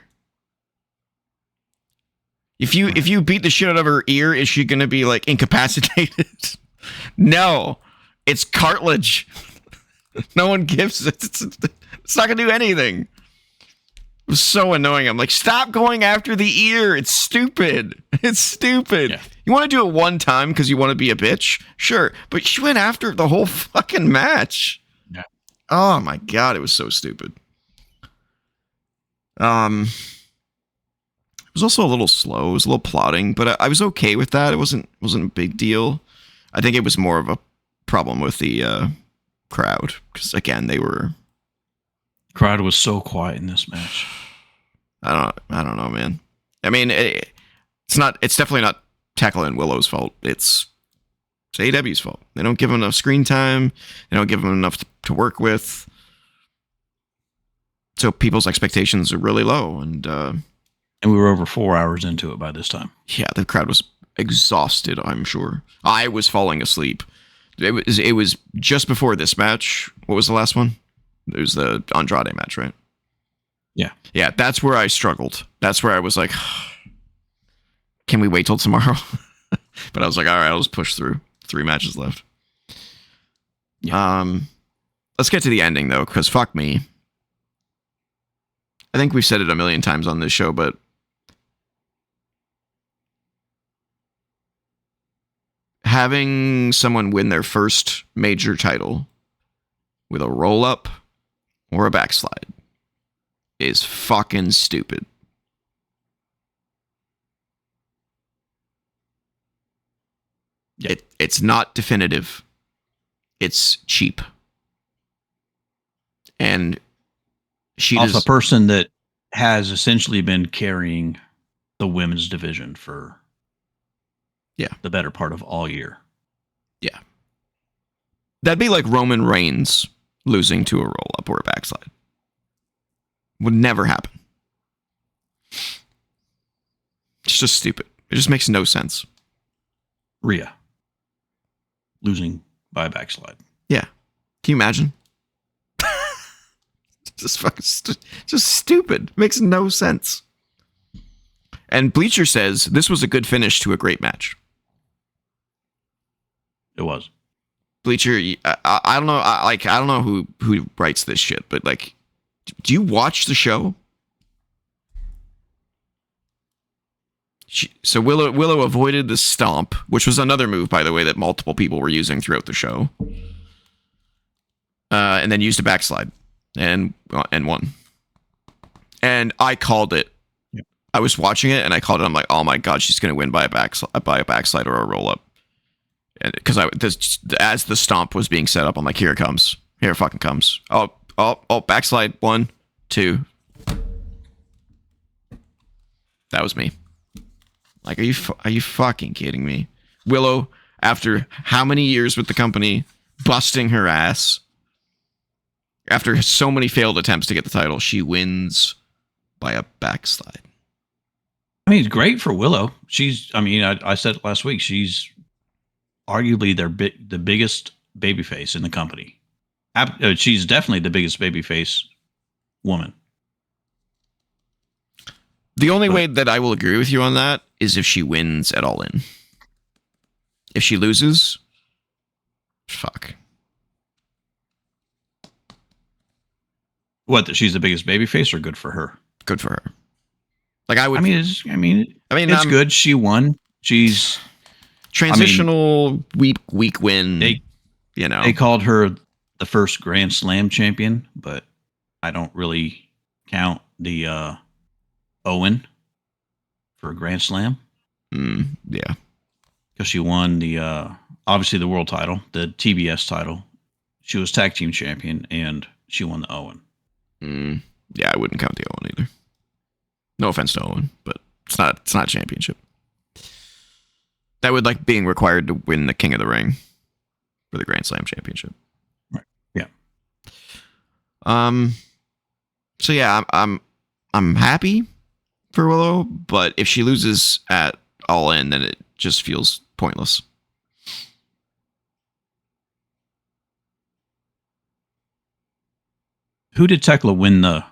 If you beat the shit out of her ear, is she gonna be like incapacitated? No, it's cartilage. No one gives it. It's not gonna do anything. It was so annoying. I'm like, stop going after the ear. It's stupid. It's stupid. Yeah. You want to do it one time because you want to be a bitch? Sure. But she went after it the whole fucking match. Yeah. Oh my God. It was so stupid. It was also a little slow. It was a little plotting, but I was okay with that. It wasn't a big deal. I think it was more of a problem with the crowd because again, crowd was so quiet in this match. I don't know, man. I mean, it's definitely not Tekla and Willow's fault. It's AEW's fault. They don't give them enough screen time. They don't give them enough to work with. So people's expectations are really low, and we were over 4 hours into it by this time. Yeah, the crowd was exhausted, I'm sure. I was falling asleep. It was just before this match. What was the last one? It was the Andrade match, right? Yeah. Yeah, that's where I struggled. That's where I was like, can we wait till tomorrow? But I was like, all right, I'll just push through. 3 matches left. Yeah. Let's get to the ending, though, because fuck me. I think we've said it a million times on this show, but having someone win their first major title with a roll-up or a backslide is fucking stupid. Yeah. It's not definitive. It's cheap. And she off a person that has essentially been carrying the women's division for the better part of all year. Yeah. That'd be like Roman Reigns losing to a roll-up or a backslide. Would never happen. It's just stupid. It just makes no sense. Rhea losing by a backslide. Yeah. Can you imagine? Just fucking just stupid. Makes no sense. And Bleacher says this was a good finish to a great match. It was. Bleacher, I don't know. I don't know who writes this shit, but like, do you watch the show? So Willow avoided the stomp, which was another move, by the way, that multiple people were using throughout the show, and then used a backslide and won. And I called it. Yep. I was watching it and I called it. I'm like, oh my God, she's gonna win by a backslide or a roll up. And because as the stomp was being set up, I'm like, here it comes. Here it fucking comes. Oh, backslide. 1, 2. That was me. Like, are you fucking kidding me? Willow, after how many years with the company, busting her ass, after so many failed attempts to get the title, she wins by a backslide. I mean, it's great for Willow. I said it last week. She's arguably the biggest babyface in the company. She's definitely the biggest babyface woman. The only way that I will agree with you on that is if she wins at All In. If she loses, fuck. What? That she's the biggest babyface, or good for her? Good for her. Like I would. It's it's good. She won. She's transitional week win. They called her the first Grand Slam champion, but I don't really count the Owen for a Grand Slam. Yeah, because she won the obviously the world title, the TBS title. She was tag team champion, and she won the Owen. Yeah, I wouldn't count the Owen either. No offense to Owen, but it's not a championship. That would like being required to win the King of the Ring for the Grand Slam championship. Right. Yeah. So yeah, I'm happy for Willow, but if she loses at All In, then it just feels pointless. Who did Tekla win the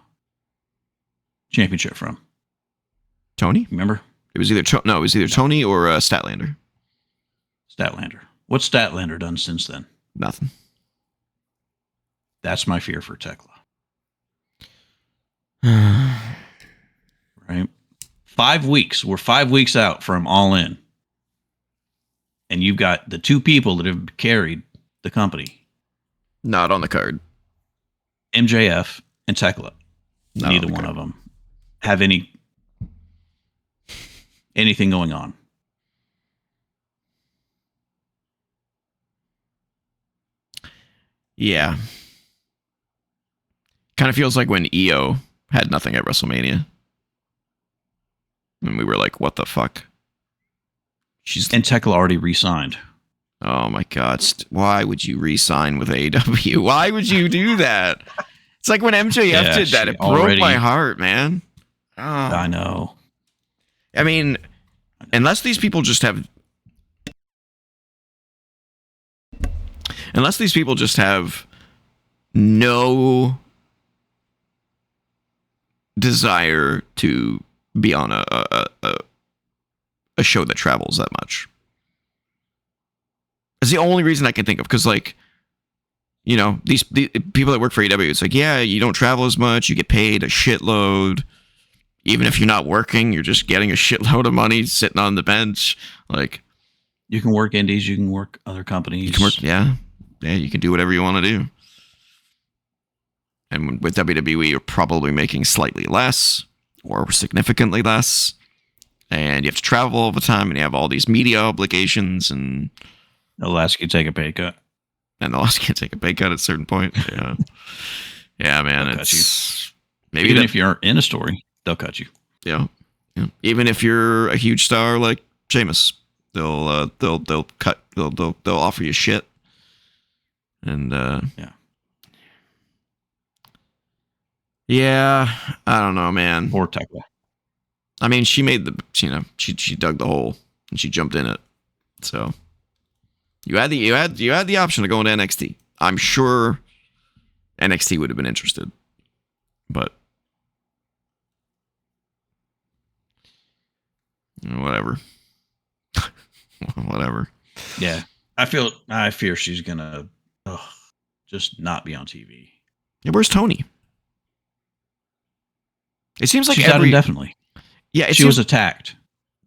championship from? Tony? Remember? It was either Tony or Statlander. Statlander. What's Statlander done since then? Nothing. That's my fear for Tekla. Right? 5 weeks. We're 5 weeks out from All In. And you've got the two people that have carried the company. Not on the card. MJF and Tekla. Neither one of them have anything going on. Yeah. Kind of feels like when EO had nothing at WrestleMania. And we were like, what the fuck? And Tekla already re-signed. Oh my God. Why would you re-sign with AEW? Why would you do that? It's like when MJF did that. It broke my heart, man. Oh. I know. I mean, unless these people just have no desire to be on a show that travels that much. It's the only reason I can think of, because like, you know, these people that work for AEW, it's like, yeah, you don't travel as much, you get paid a shitload. Even if you're not working, you're just getting a shitload of money sitting on the bench. Like, you can work indies, you can work other companies. You can work, yeah, you can do whatever you want to do. And with WWE, you're probably making slightly less or significantly less. And you have to travel all the time, and you have all these media obligations, and they'll ask you to take a pay cut. And they'll ask you to take a pay cut at a certain point. Yeah, yeah, man. They'll it's cut you. Maybe even if you're in a story, they'll cut you. Yeah. Even if you're a huge star like Sheamus, they'll offer you shit. And yeah, I don't know, man. Or Tekla. I mean, she made she dug the hole and she jumped in it. So you had the option to go into NXT. I'm sure NXT would have been interested, but whatever. Whatever. Yeah, I fear she's gonna just not be on TV. Yeah, where's Tony? It seems like she's out indefinitely. Yeah, she was attacked.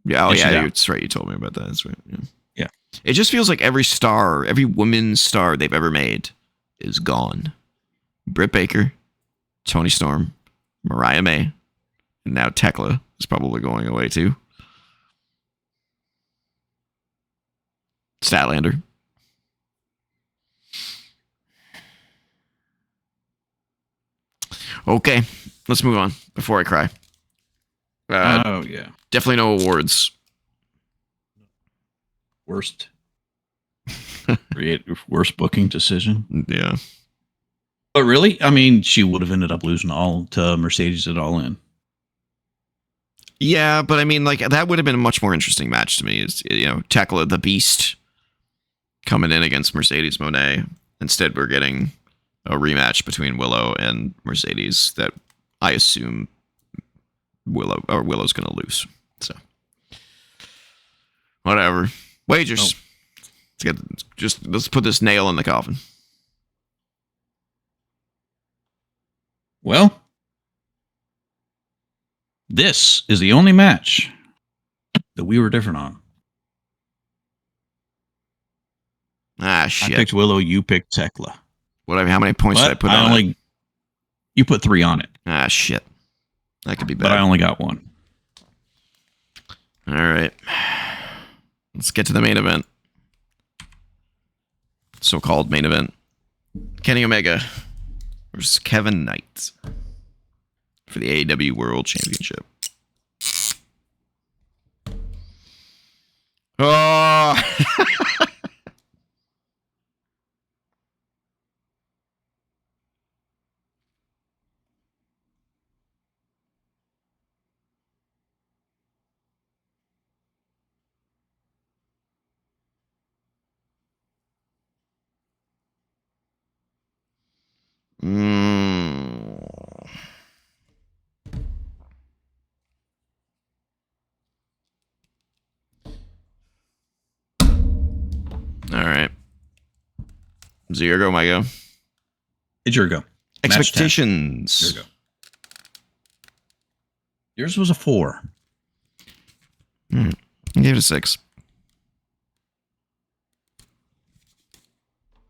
Yeah, that's right. You told me about that. That's right. Yeah. It just feels like every women's star they've ever made is gone. Britt Baker, Toni Storm, Mariah May, and now Tekla is probably going away too. Statlander. Okay, let's move on before I cry. Yeah. Definitely no awards. Worst booking decision. Yeah. But really, I mean, she would have ended up losing all to Mercedes at All In. Yeah, but I mean, like, that would have been a much more interesting match to me. Is, Tekla the Beast coming in against Mercedes Moné. Instead, we're getting a rematch between Willow and Mercedes that I assume Willow's going to lose. So, whatever. Wagers. Let's put this nail in the coffin. Well, this is the only match that we were different on. Ah, shit. I picked Willow, you picked Tekla. How many points did I put on it? You put 3 on it. Ah, shit. That could be bad. But I only got 1. All right. Let's get to the main event. So-called main event. Kenny Omega versus Kevin Knight for the AEW World Championship. Oh! All right. Is it your go, my go? It's your go. Expectations. Your go. Yours was a 4. I gave it a 6.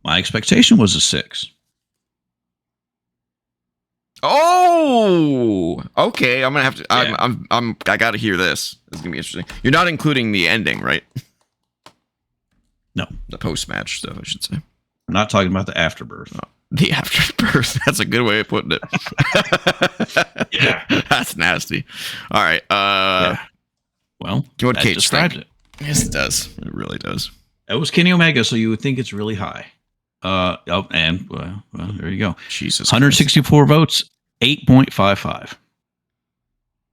My expectation was a 6. Oh, okay. I'm gonna have to. Yeah. I gotta hear this. This is gonna be interesting. You're not including the ending, right? No, the post match stuff, I should say. I'm not talking about the afterbirth. Oh, the afterbirth. That's a good way of putting it. Yeah, that's nasty. All right. Yeah. Well, what that Cage describes think? it. Yes, it does. It really does. It was Kenny Omega, so you would think it's really high. Well, there you go. Jesus. 164 votes, 8.55.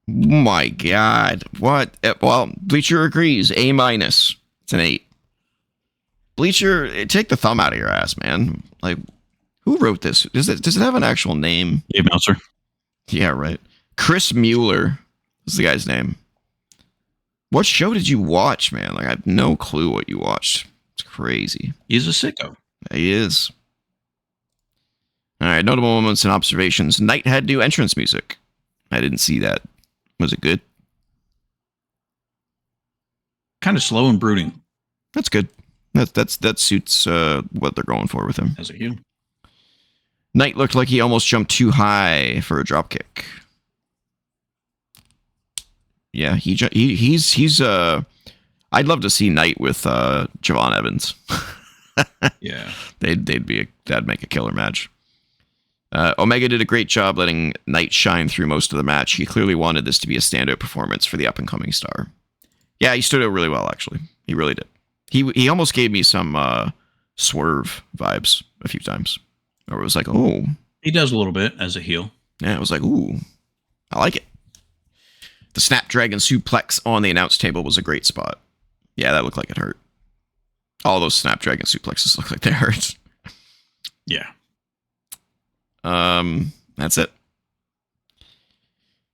My God. What? Well, Bleacher agrees. A-. It's an 8. Bleacher, take the thumb out of your ass, man. Like, who wrote this? Does it have an actual name? Dave Meltzer. Yeah, right. Chris Mueller is the guy's name. What show did you watch, man? Like, I have no clue what you watched. It's crazy. He's a sicko. He is. All right, notable moments and observations. Knight had new entrance music. I didn't see that. Was it good? Kind of slow and brooding. That's good. That suits what they're going for with him. As a heel. Knight looked like he almost jumped too high for a dropkick. Yeah, he's I'd love to see Knight with Javon Evans. Yeah, that'd make a killer match. Omega did a great job letting Knight shine through most of the match. He clearly wanted this to be a standout performance for the up and coming star. Yeah, he stood out really well. Actually, he really did. He almost gave me some Swerve vibes a few times. Or it was like, oh, he does a little bit as a heel. Yeah, it was like, ooh, I like it. The Snapdragon suplex on the announce table was a great spot. Yeah, that looked like it hurt. All those Snapdragon suplexes look like they hurt. Yeah. That's it.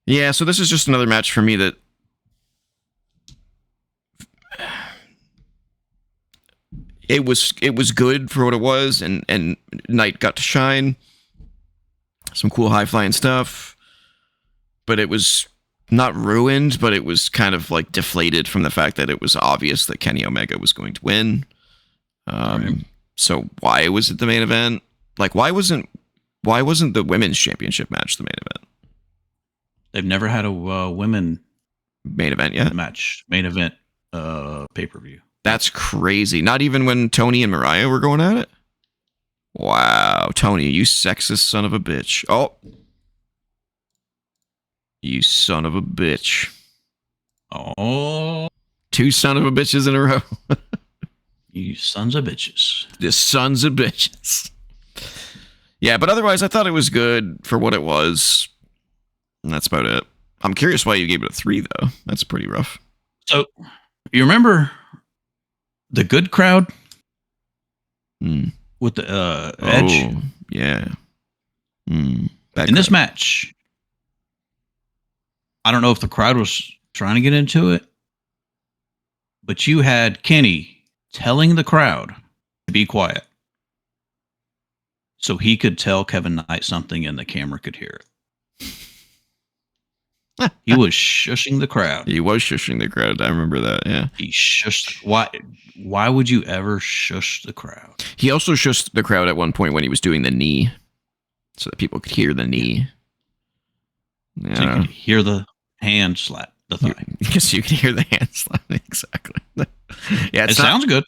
Yeah, so this is just another match for me that it was good for what it was, and Knight got to shine. Some cool high flying stuff, but it was not ruined, but it was kind of like deflated from the fact that it was obvious that Kenny Omega was going to win. Right. So why was it the main event? Like, why wasn't the women's championship match the main event? They've never had a women main event yet. Main event pay-per-view. That's crazy. Not even when Tony and Mariah were going at it. Wow, Tony, you sexist son of a bitch. Oh, you son of a bitch. Oh, 2 son of a bitches in a row. You sons of bitches. The sons of bitches. Yeah, but otherwise, I thought it was good for what it was. And that's about it. I'm curious why you gave it a 3, though. That's pretty rough. So, you remember the good crowd with the Edge? Oh, yeah. In this match, I don't know if the crowd was trying to get into it, but you had Kenny telling the crowd to be quiet so he could tell Kevin Knight something and the camera could hear it. He was shushing the crowd. He was shushing the crowd. I remember that, yeah. He shushed. Why would you ever shush the crowd? He also shushed the crowd at one point when he was doing the knee so that people could hear the knee. Yeah. So you could hear the hand slap the thigh. Yes, you can hear the hand slap. Exactly. Yeah, it sounds good.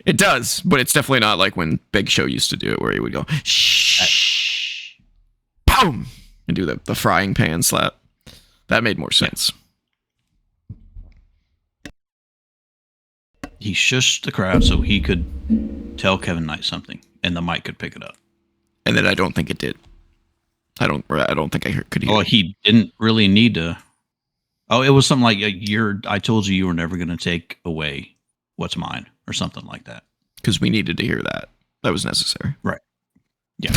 It does, but it's definitely not like when Big Show used to do it, where he would go, shh, boom, and do the frying pan slap. That made more sense. He shushed the crowd so he could tell Kevin Knight something, and the mic could pick it up. And then I don't think it did. I don't think I could hear. Oh, he didn't really need to. Oh, it was something like I told you were never going to take away what's mine, or something like that. Because we needed to hear that. That was necessary. Right. Yeah.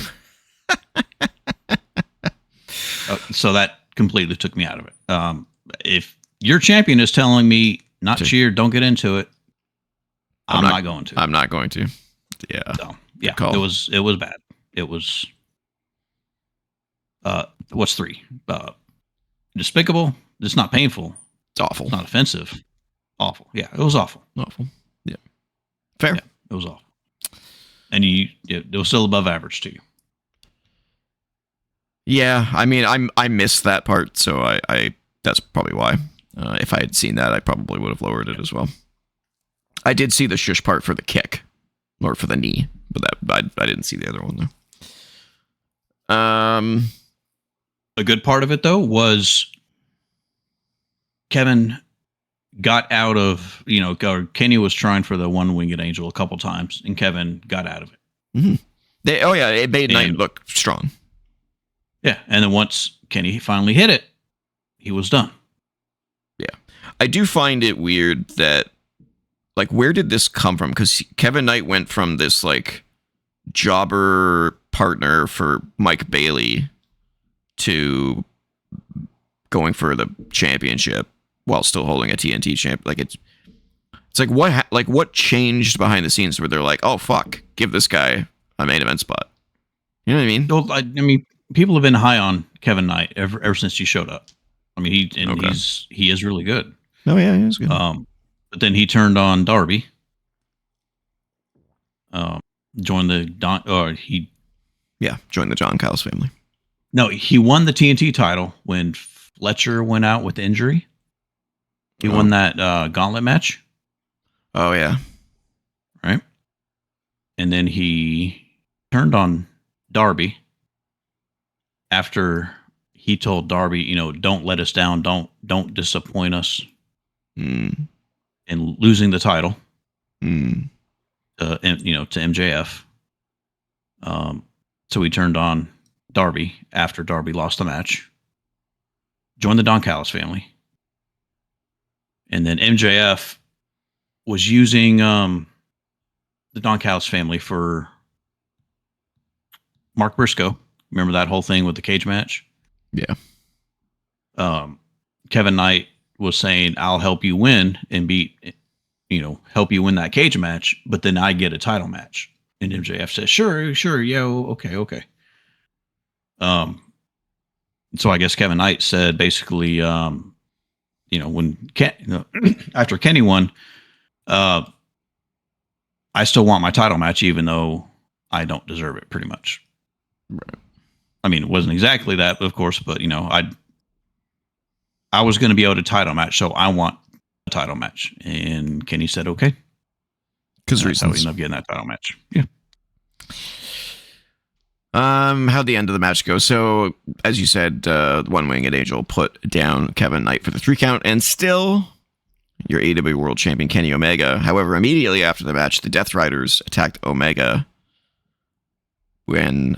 So that completely took me out of it. If your champion is telling me not cheer, don't get into it, I'm not going to. I'm not going to. Yeah. So, yeah. It was bad. It was. What's 3? Despicable. It's not painful. It's awful. It's not offensive. Awful. Yeah, it was awful. Awful. Yeah. Fair. Yeah, it was awful. And it was still above average to you. Yeah, I mean, I missed that part, so I that's probably why. If I had seen that, I probably would have lowered it as well. I did see the shush part for the kick, or for the knee, but I didn't see the other one though. A good part of it though was Kevin got out of, Kenny was trying for the one-winged angel a couple times, and Kevin got out of it. Mm-hmm. It made Knight look strong. Yeah, and then once Kenny finally hit it, he was done. Yeah. I do find it weird that, like, where did this come from? Because Kevin Knight went from this, like, jobber partner for Mike Bailey to going for the championship while still holding a TNT champ. Like, it's like, what changed behind the scenes where they're like, oh, fuck, give this guy a main event spot? You know what I mean? Well, I mean, people have been high on Kevin Knight ever since he showed up. I mean, he is really good. Oh yeah, he's good. But then he turned on Darby. Joined the joined the John Kyle's family. No, he won the TNT title when Fletcher went out with injury. He won that gauntlet match. Oh yeah, right. And then he turned on Darby after he told Darby, don't let us down, don't disappoint us, and losing the title, to MJF. So he turned on Darby after Darby lost the match, joined the Don Callis family, and then MJF was using the Don Callis family for Mark Briscoe. Remember that whole thing with the cage match? Yeah. Kevin Knight was saying, I'll help you win and help you win that cage match, but then I get a title match. And MJF says, sure, yeah, okay. So I guess Kevin Knight said basically, when after Kenny won, I still want my title match, even though I don't deserve it, pretty much. Right. I mean, it wasn't exactly that, of course, but I was going to be owed a title match, so I want a title match. And Kenny said, okay. Because that's how we ended up getting that title match. Yeah. How'd the end of the match go? So, as you said, One Winged Angel put down Kevin Knight for the 3 count, and still your AEW World Champion Kenny Omega. However, immediately after the match, the Death Riders attacked Omega when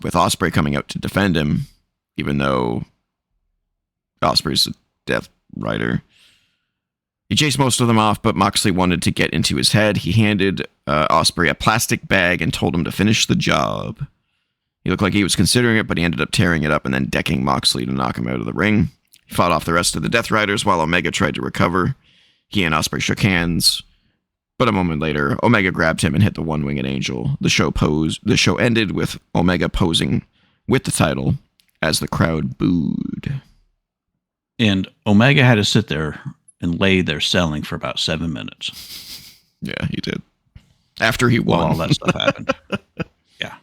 with Ospreay coming out to defend him, even though Ospreay's a Death Rider. He chased most of them off, but Moxley wanted to get into his head. He handed Ospreay a plastic bag and told him to finish the job. He looked like he was considering it, but he ended up tearing it up and then decking Moxley to knock him out of the ring. He fought off the rest of the Death Riders while Omega tried to recover. He and Ospreay shook hands, but a moment later, Omega grabbed him and hit the One-Winged Angel. The show ended with Omega posing with the title as the crowd booed. And Omega had to sit there and lay there selling for about 7 minutes. Yeah, he did. After he won. All that stuff happened. Yeah.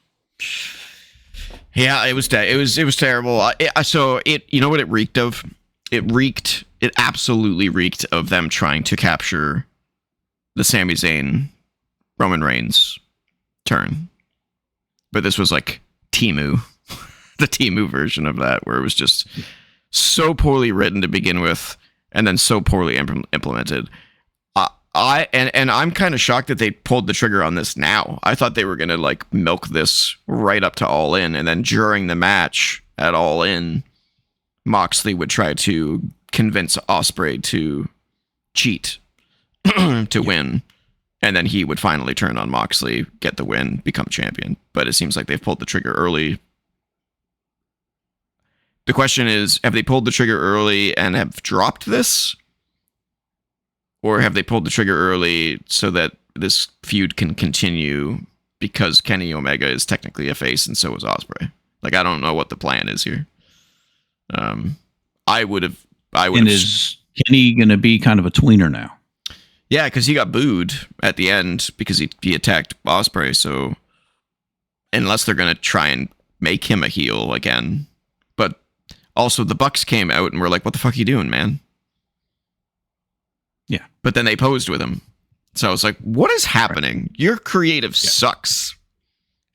Yeah, it was terrible. So you know what it reeked of? It absolutely reeked of them trying to capture the Sami Zayn Roman Reigns turn. But this was like Temu, the Temu version of that, where it was just so poorly written to begin with and then so poorly implemented. I'm kind of shocked that they pulled the trigger on this now. I thought they were going to like milk this right up to All In, and then during the match at All In, Moxley would try to convince Ospreay to cheat to win, and then he would finally turn on Moxley, get the win, become champion. But it seems like they've pulled the trigger early. The question is, have they pulled the trigger early and have dropped this? Or have they pulled the trigger early so that this feud can continue because Kenny Omega is technically a face and so is Ospreay? Like, I don't know what the plan is here. I would have. And is Kenny going to be kind of a tweener now? Yeah, because he got booed at the end because he attacked Ospreay. So unless they're going to try and make him a heel again, but also the Bucks came out and were like, "What the fuck are you doing, man?" Yeah. But then they posed with him. So I was like, what is happening? Your creative sucks.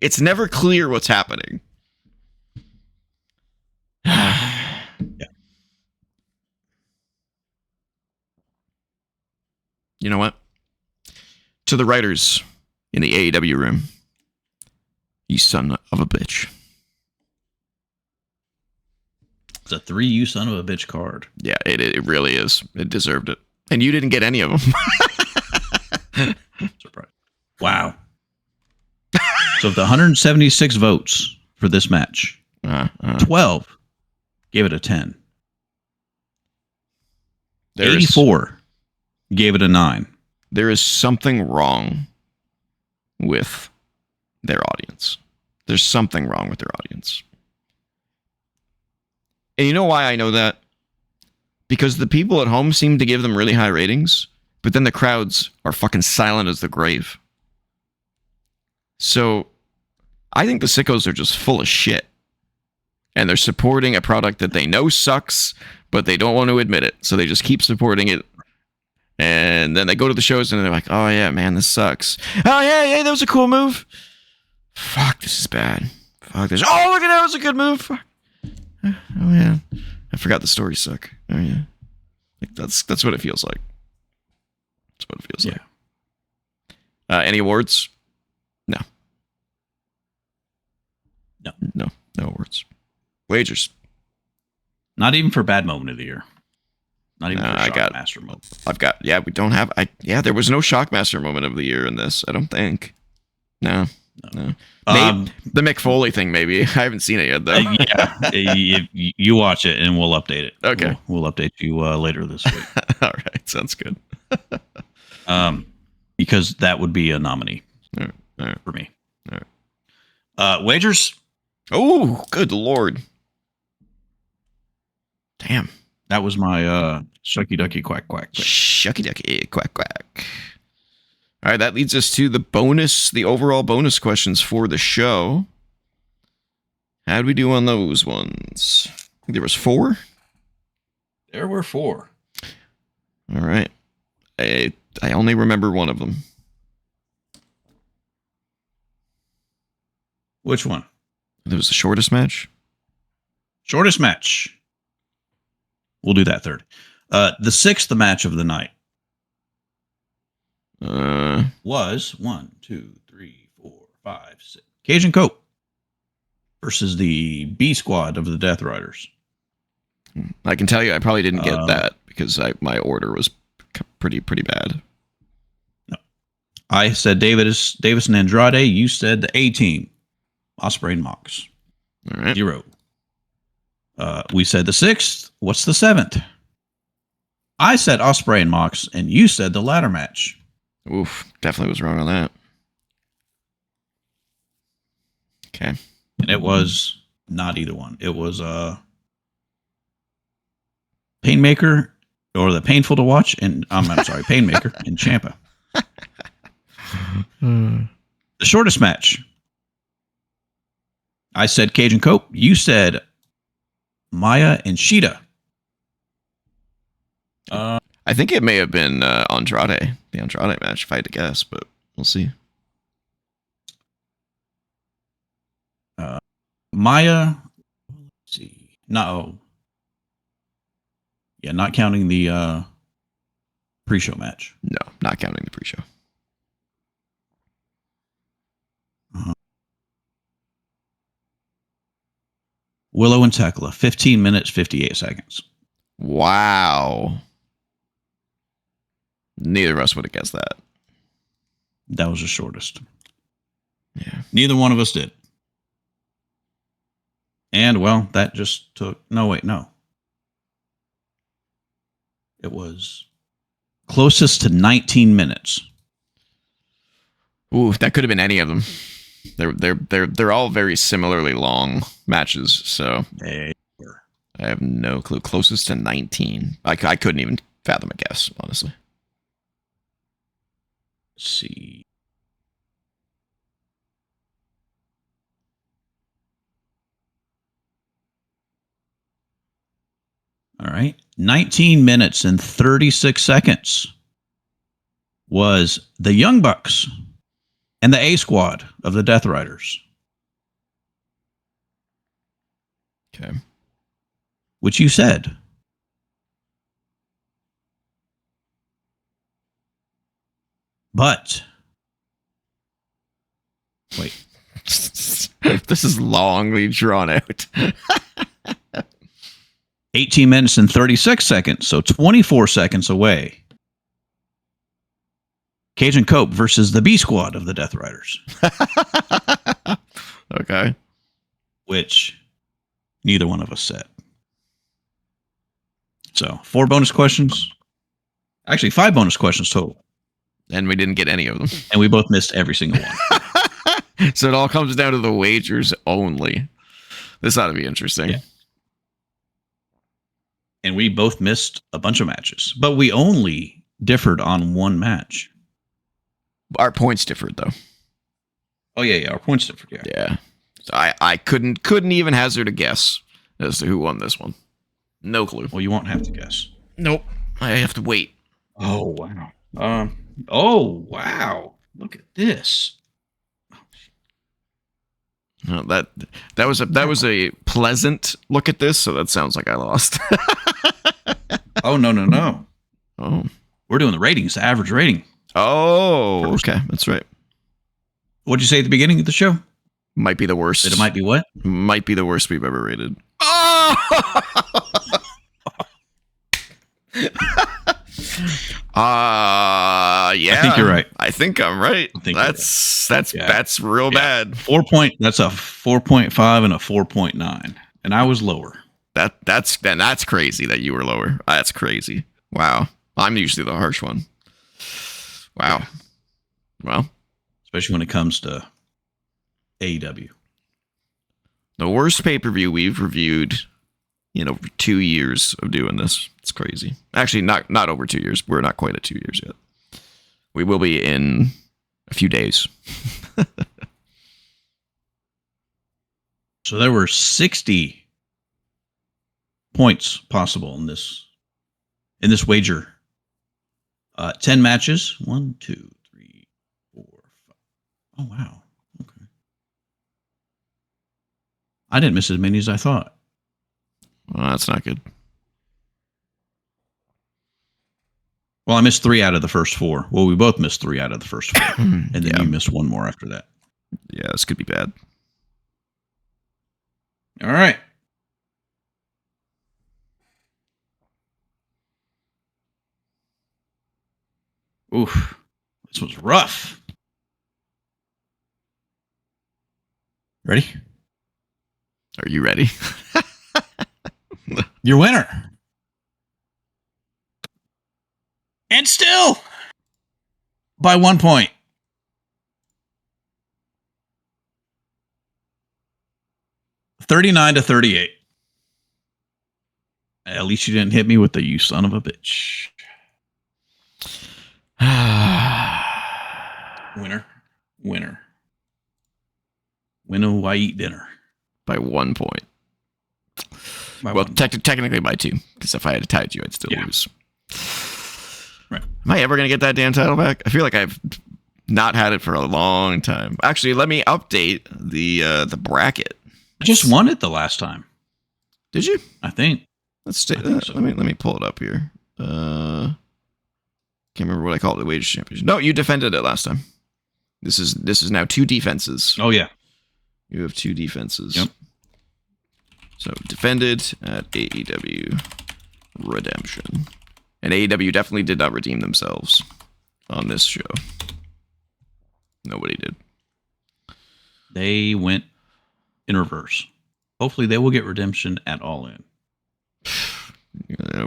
It's never clear what's happening. Yeah. You know what? To the writers in the AEW room, you son of a bitch. It's a 3 you son of a bitch card. Yeah, it really is. It deserved it. And you didn't get any of them. Surprise. Wow. So of the 176 votes for this match, 12 gave it a 10. 84 gave it a 9. There is something wrong with their audience. There's something wrong with their audience. And you know why I know that? Because the people at home seem to give them really high ratings, but then the crowds are fucking silent as the grave. So I think the sickos are just full of shit. And they're supporting a product that they know sucks, but they don't want to admit it. So they just keep supporting it. And then they go to the shows and they're like, oh yeah, man, this sucks. Oh yeah, that was a cool move. Fuck, this is bad. Fuck this. Oh, look at that was a good move. Fuck. Oh yeah. I forgot the stories suck. Oh yeah. Like, that's what it feels like. That's what it feels like. Any awards? No. No awards. Wagers. Not even for bad moment of the year. Not even for Shockmaster moment. We don't have. There was no Shockmaster moment of the year in this. I don't think. No. Maybe, the Mick Foley thing, maybe. I haven't seen it yet, though. You watch it and we'll update it. Okay. We'll update you later this week. All right. Sounds good. Because that would be a nominee All right. for me. All right. Wagers? Oh, good Lord. Damn. That was my shucky ducky quack quack. Shucky ducky quack quack. All right, that leads us to the overall bonus questions for the show. How'd we do on those ones? I think there was 4. There were 4. All right. I only remember one of them. Which one? It was the shortest match. Shortest match. We'll do that third. The 6th match of the night was 1, 2, 3, 4, 5, 6. Cage and Cope versus the B Squad of the Death Riders. I can tell you, I probably didn't get that because my order was pretty bad. No. I said Davis and Andrade. You said the A Team, Ospreay and Mox. All right. 0. We said the 6th. What's the 7th? I said Ospreay and Mox, and you said the ladder match. Oof, definitely was wrong on that. Okay. And it was not either one. It was Painmaker, or the Painful to Watch, and I'm sorry, Painmaker and Ciampa. The shortest match. I said Cage and Cope. You said Maya and Sheeta. I think it may have been Andrade, the Andrade match, if I had to guess, but we'll see. Maya, let's see. No. Yeah, not counting the pre-show match. No, not counting the pre-show. Willow and Tekla, 15 minutes, 58 seconds. Wow. Neither of us would have guessed that. That was the shortest. Yeah. Neither one of us did. And, well, that just took... No. It was closest to 19 minutes. Ooh, that could have been any of them. They're all very similarly long matches, so They were. I have no clue. Closest to 19. I couldn't even fathom a guess, honestly. Let's see. All right. 19 minutes and 36 seconds was the Young Bucks and the A Squad of the Death Riders. Okay. Which you said. But wait. This is longly drawn out. 18 minutes and 36 seconds, so 24 seconds away. Cage and Cope versus the B Squad of the Death Riders. Okay. Which neither one of us said. So 4 bonus questions. Actually, 5 bonus questions total. And we didn't get any of them. And we both missed every single one. So it all comes down to the wagers only. This ought to be interesting. Yeah. And we both missed a bunch of matches. But we only differed on one match. Our points differed, though. Oh, yeah. Our points differed, yeah. Yeah. So I couldn't even hazard a guess as to who won this one. No clue. Well, you won't have to guess. Nope. I have to wait. Oh, wow. Oh, wow. Look at this. No, that was a pleasant look at this, so that sounds like I lost. Oh, no. Oh. We're doing the ratings, the average rating. Oh, okay. That's right. What'd you say at the beginning of the show? Might be the worst. That it might be what? Might be the worst we've ever rated. Oh! Yeah. I think you're right. I think I'm right. That's real bad. 4 point. That's a 4.5 and a 4.9, and I was lower. That's crazy that you were lower. That's crazy. Wow. I'm usually the harsh one. Wow. Yeah. Well, especially when it comes to AEW. The worst pay-per-view we've reviewed in over 2 years of doing this. It's crazy. Actually, not over 2 years. We're not quite at 2 years yet. We will be in a few days. So there were 60 points possible in this wager. 10 matches. 1, 2, 3, 4, 5. Oh, wow. Okay. I didn't miss as many as I thought. Well, that's not good. Well, I missed 3 out of the first 4. Well, we both missed 3 out of the first 4. And then Yeah. you missed 1 more after that. Yeah, this could be bad. All right. Oof. This was rough. Ready? Are you ready? Your winner. And still by 1 point. $39-38. At least you didn't hit me with the "you son of a bitch." Winner. Winner, why eat dinner? By 1 point. By well, one. technically by 2, because if I had tied you, I'd still lose. Right. Am I ever going to get that damn title back? I feel like I've not had it for a long time. Actually, let me update the bracket. I just won it the last time. Did you? I think. Let's stay, so. Let me pull it up here. Can't remember what I called it. The Wages Championship. No, you defended it last time. This is now 2 defenses. Oh yeah, you have 2 defenses. Yep. So defended at AEW Redemption, and AEW definitely did not redeem themselves on this show. Nobody did. They went in reverse. Hopefully, they will get redemption at All In. I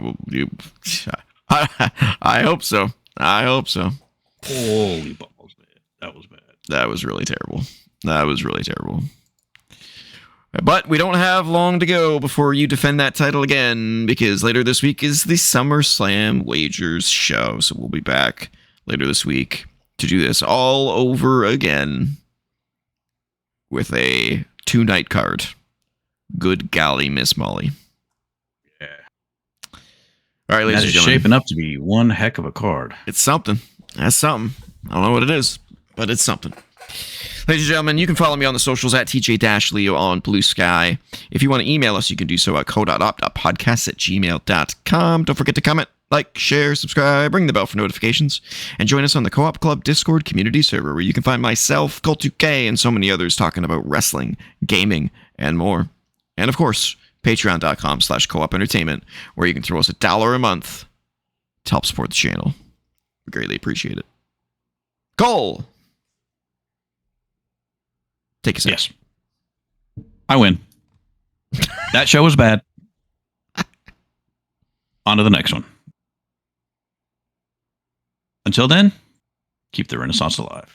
hope so. I hope so. Holy balls, man. That was bad. That was really terrible. But we don't have long to go before you defend that title again, because later this week is the SummerSlam Wagers show. So we'll be back later this week to do this all over again with a 2-night card. Good golly, Miss Molly. Yeah. All right, ladies and gentlemen. Shaping up to be one heck of a card. It's something. That's something. I don't know what it is, but it's something. Ladies and gentlemen, you can follow me on the socials at TJ-Leo on BlueSky. If you want to email us, you can do so at co.op.podcast@gmail.com. Don't forget to comment, like, share, subscribe, ring the bell for notifications, and join us on the Co-op Club Discord community server, where you can find myself, Colt2K, and so many others talking about wrestling, gaming, and more. And of course, patreon.com/co-op entertainment, where you can throw us $1 a month to help support the channel. We greatly appreciate it. Cole! Take us out. Yes. I win. That show was bad. On to the next one. Until then, keep the Renaissance alive.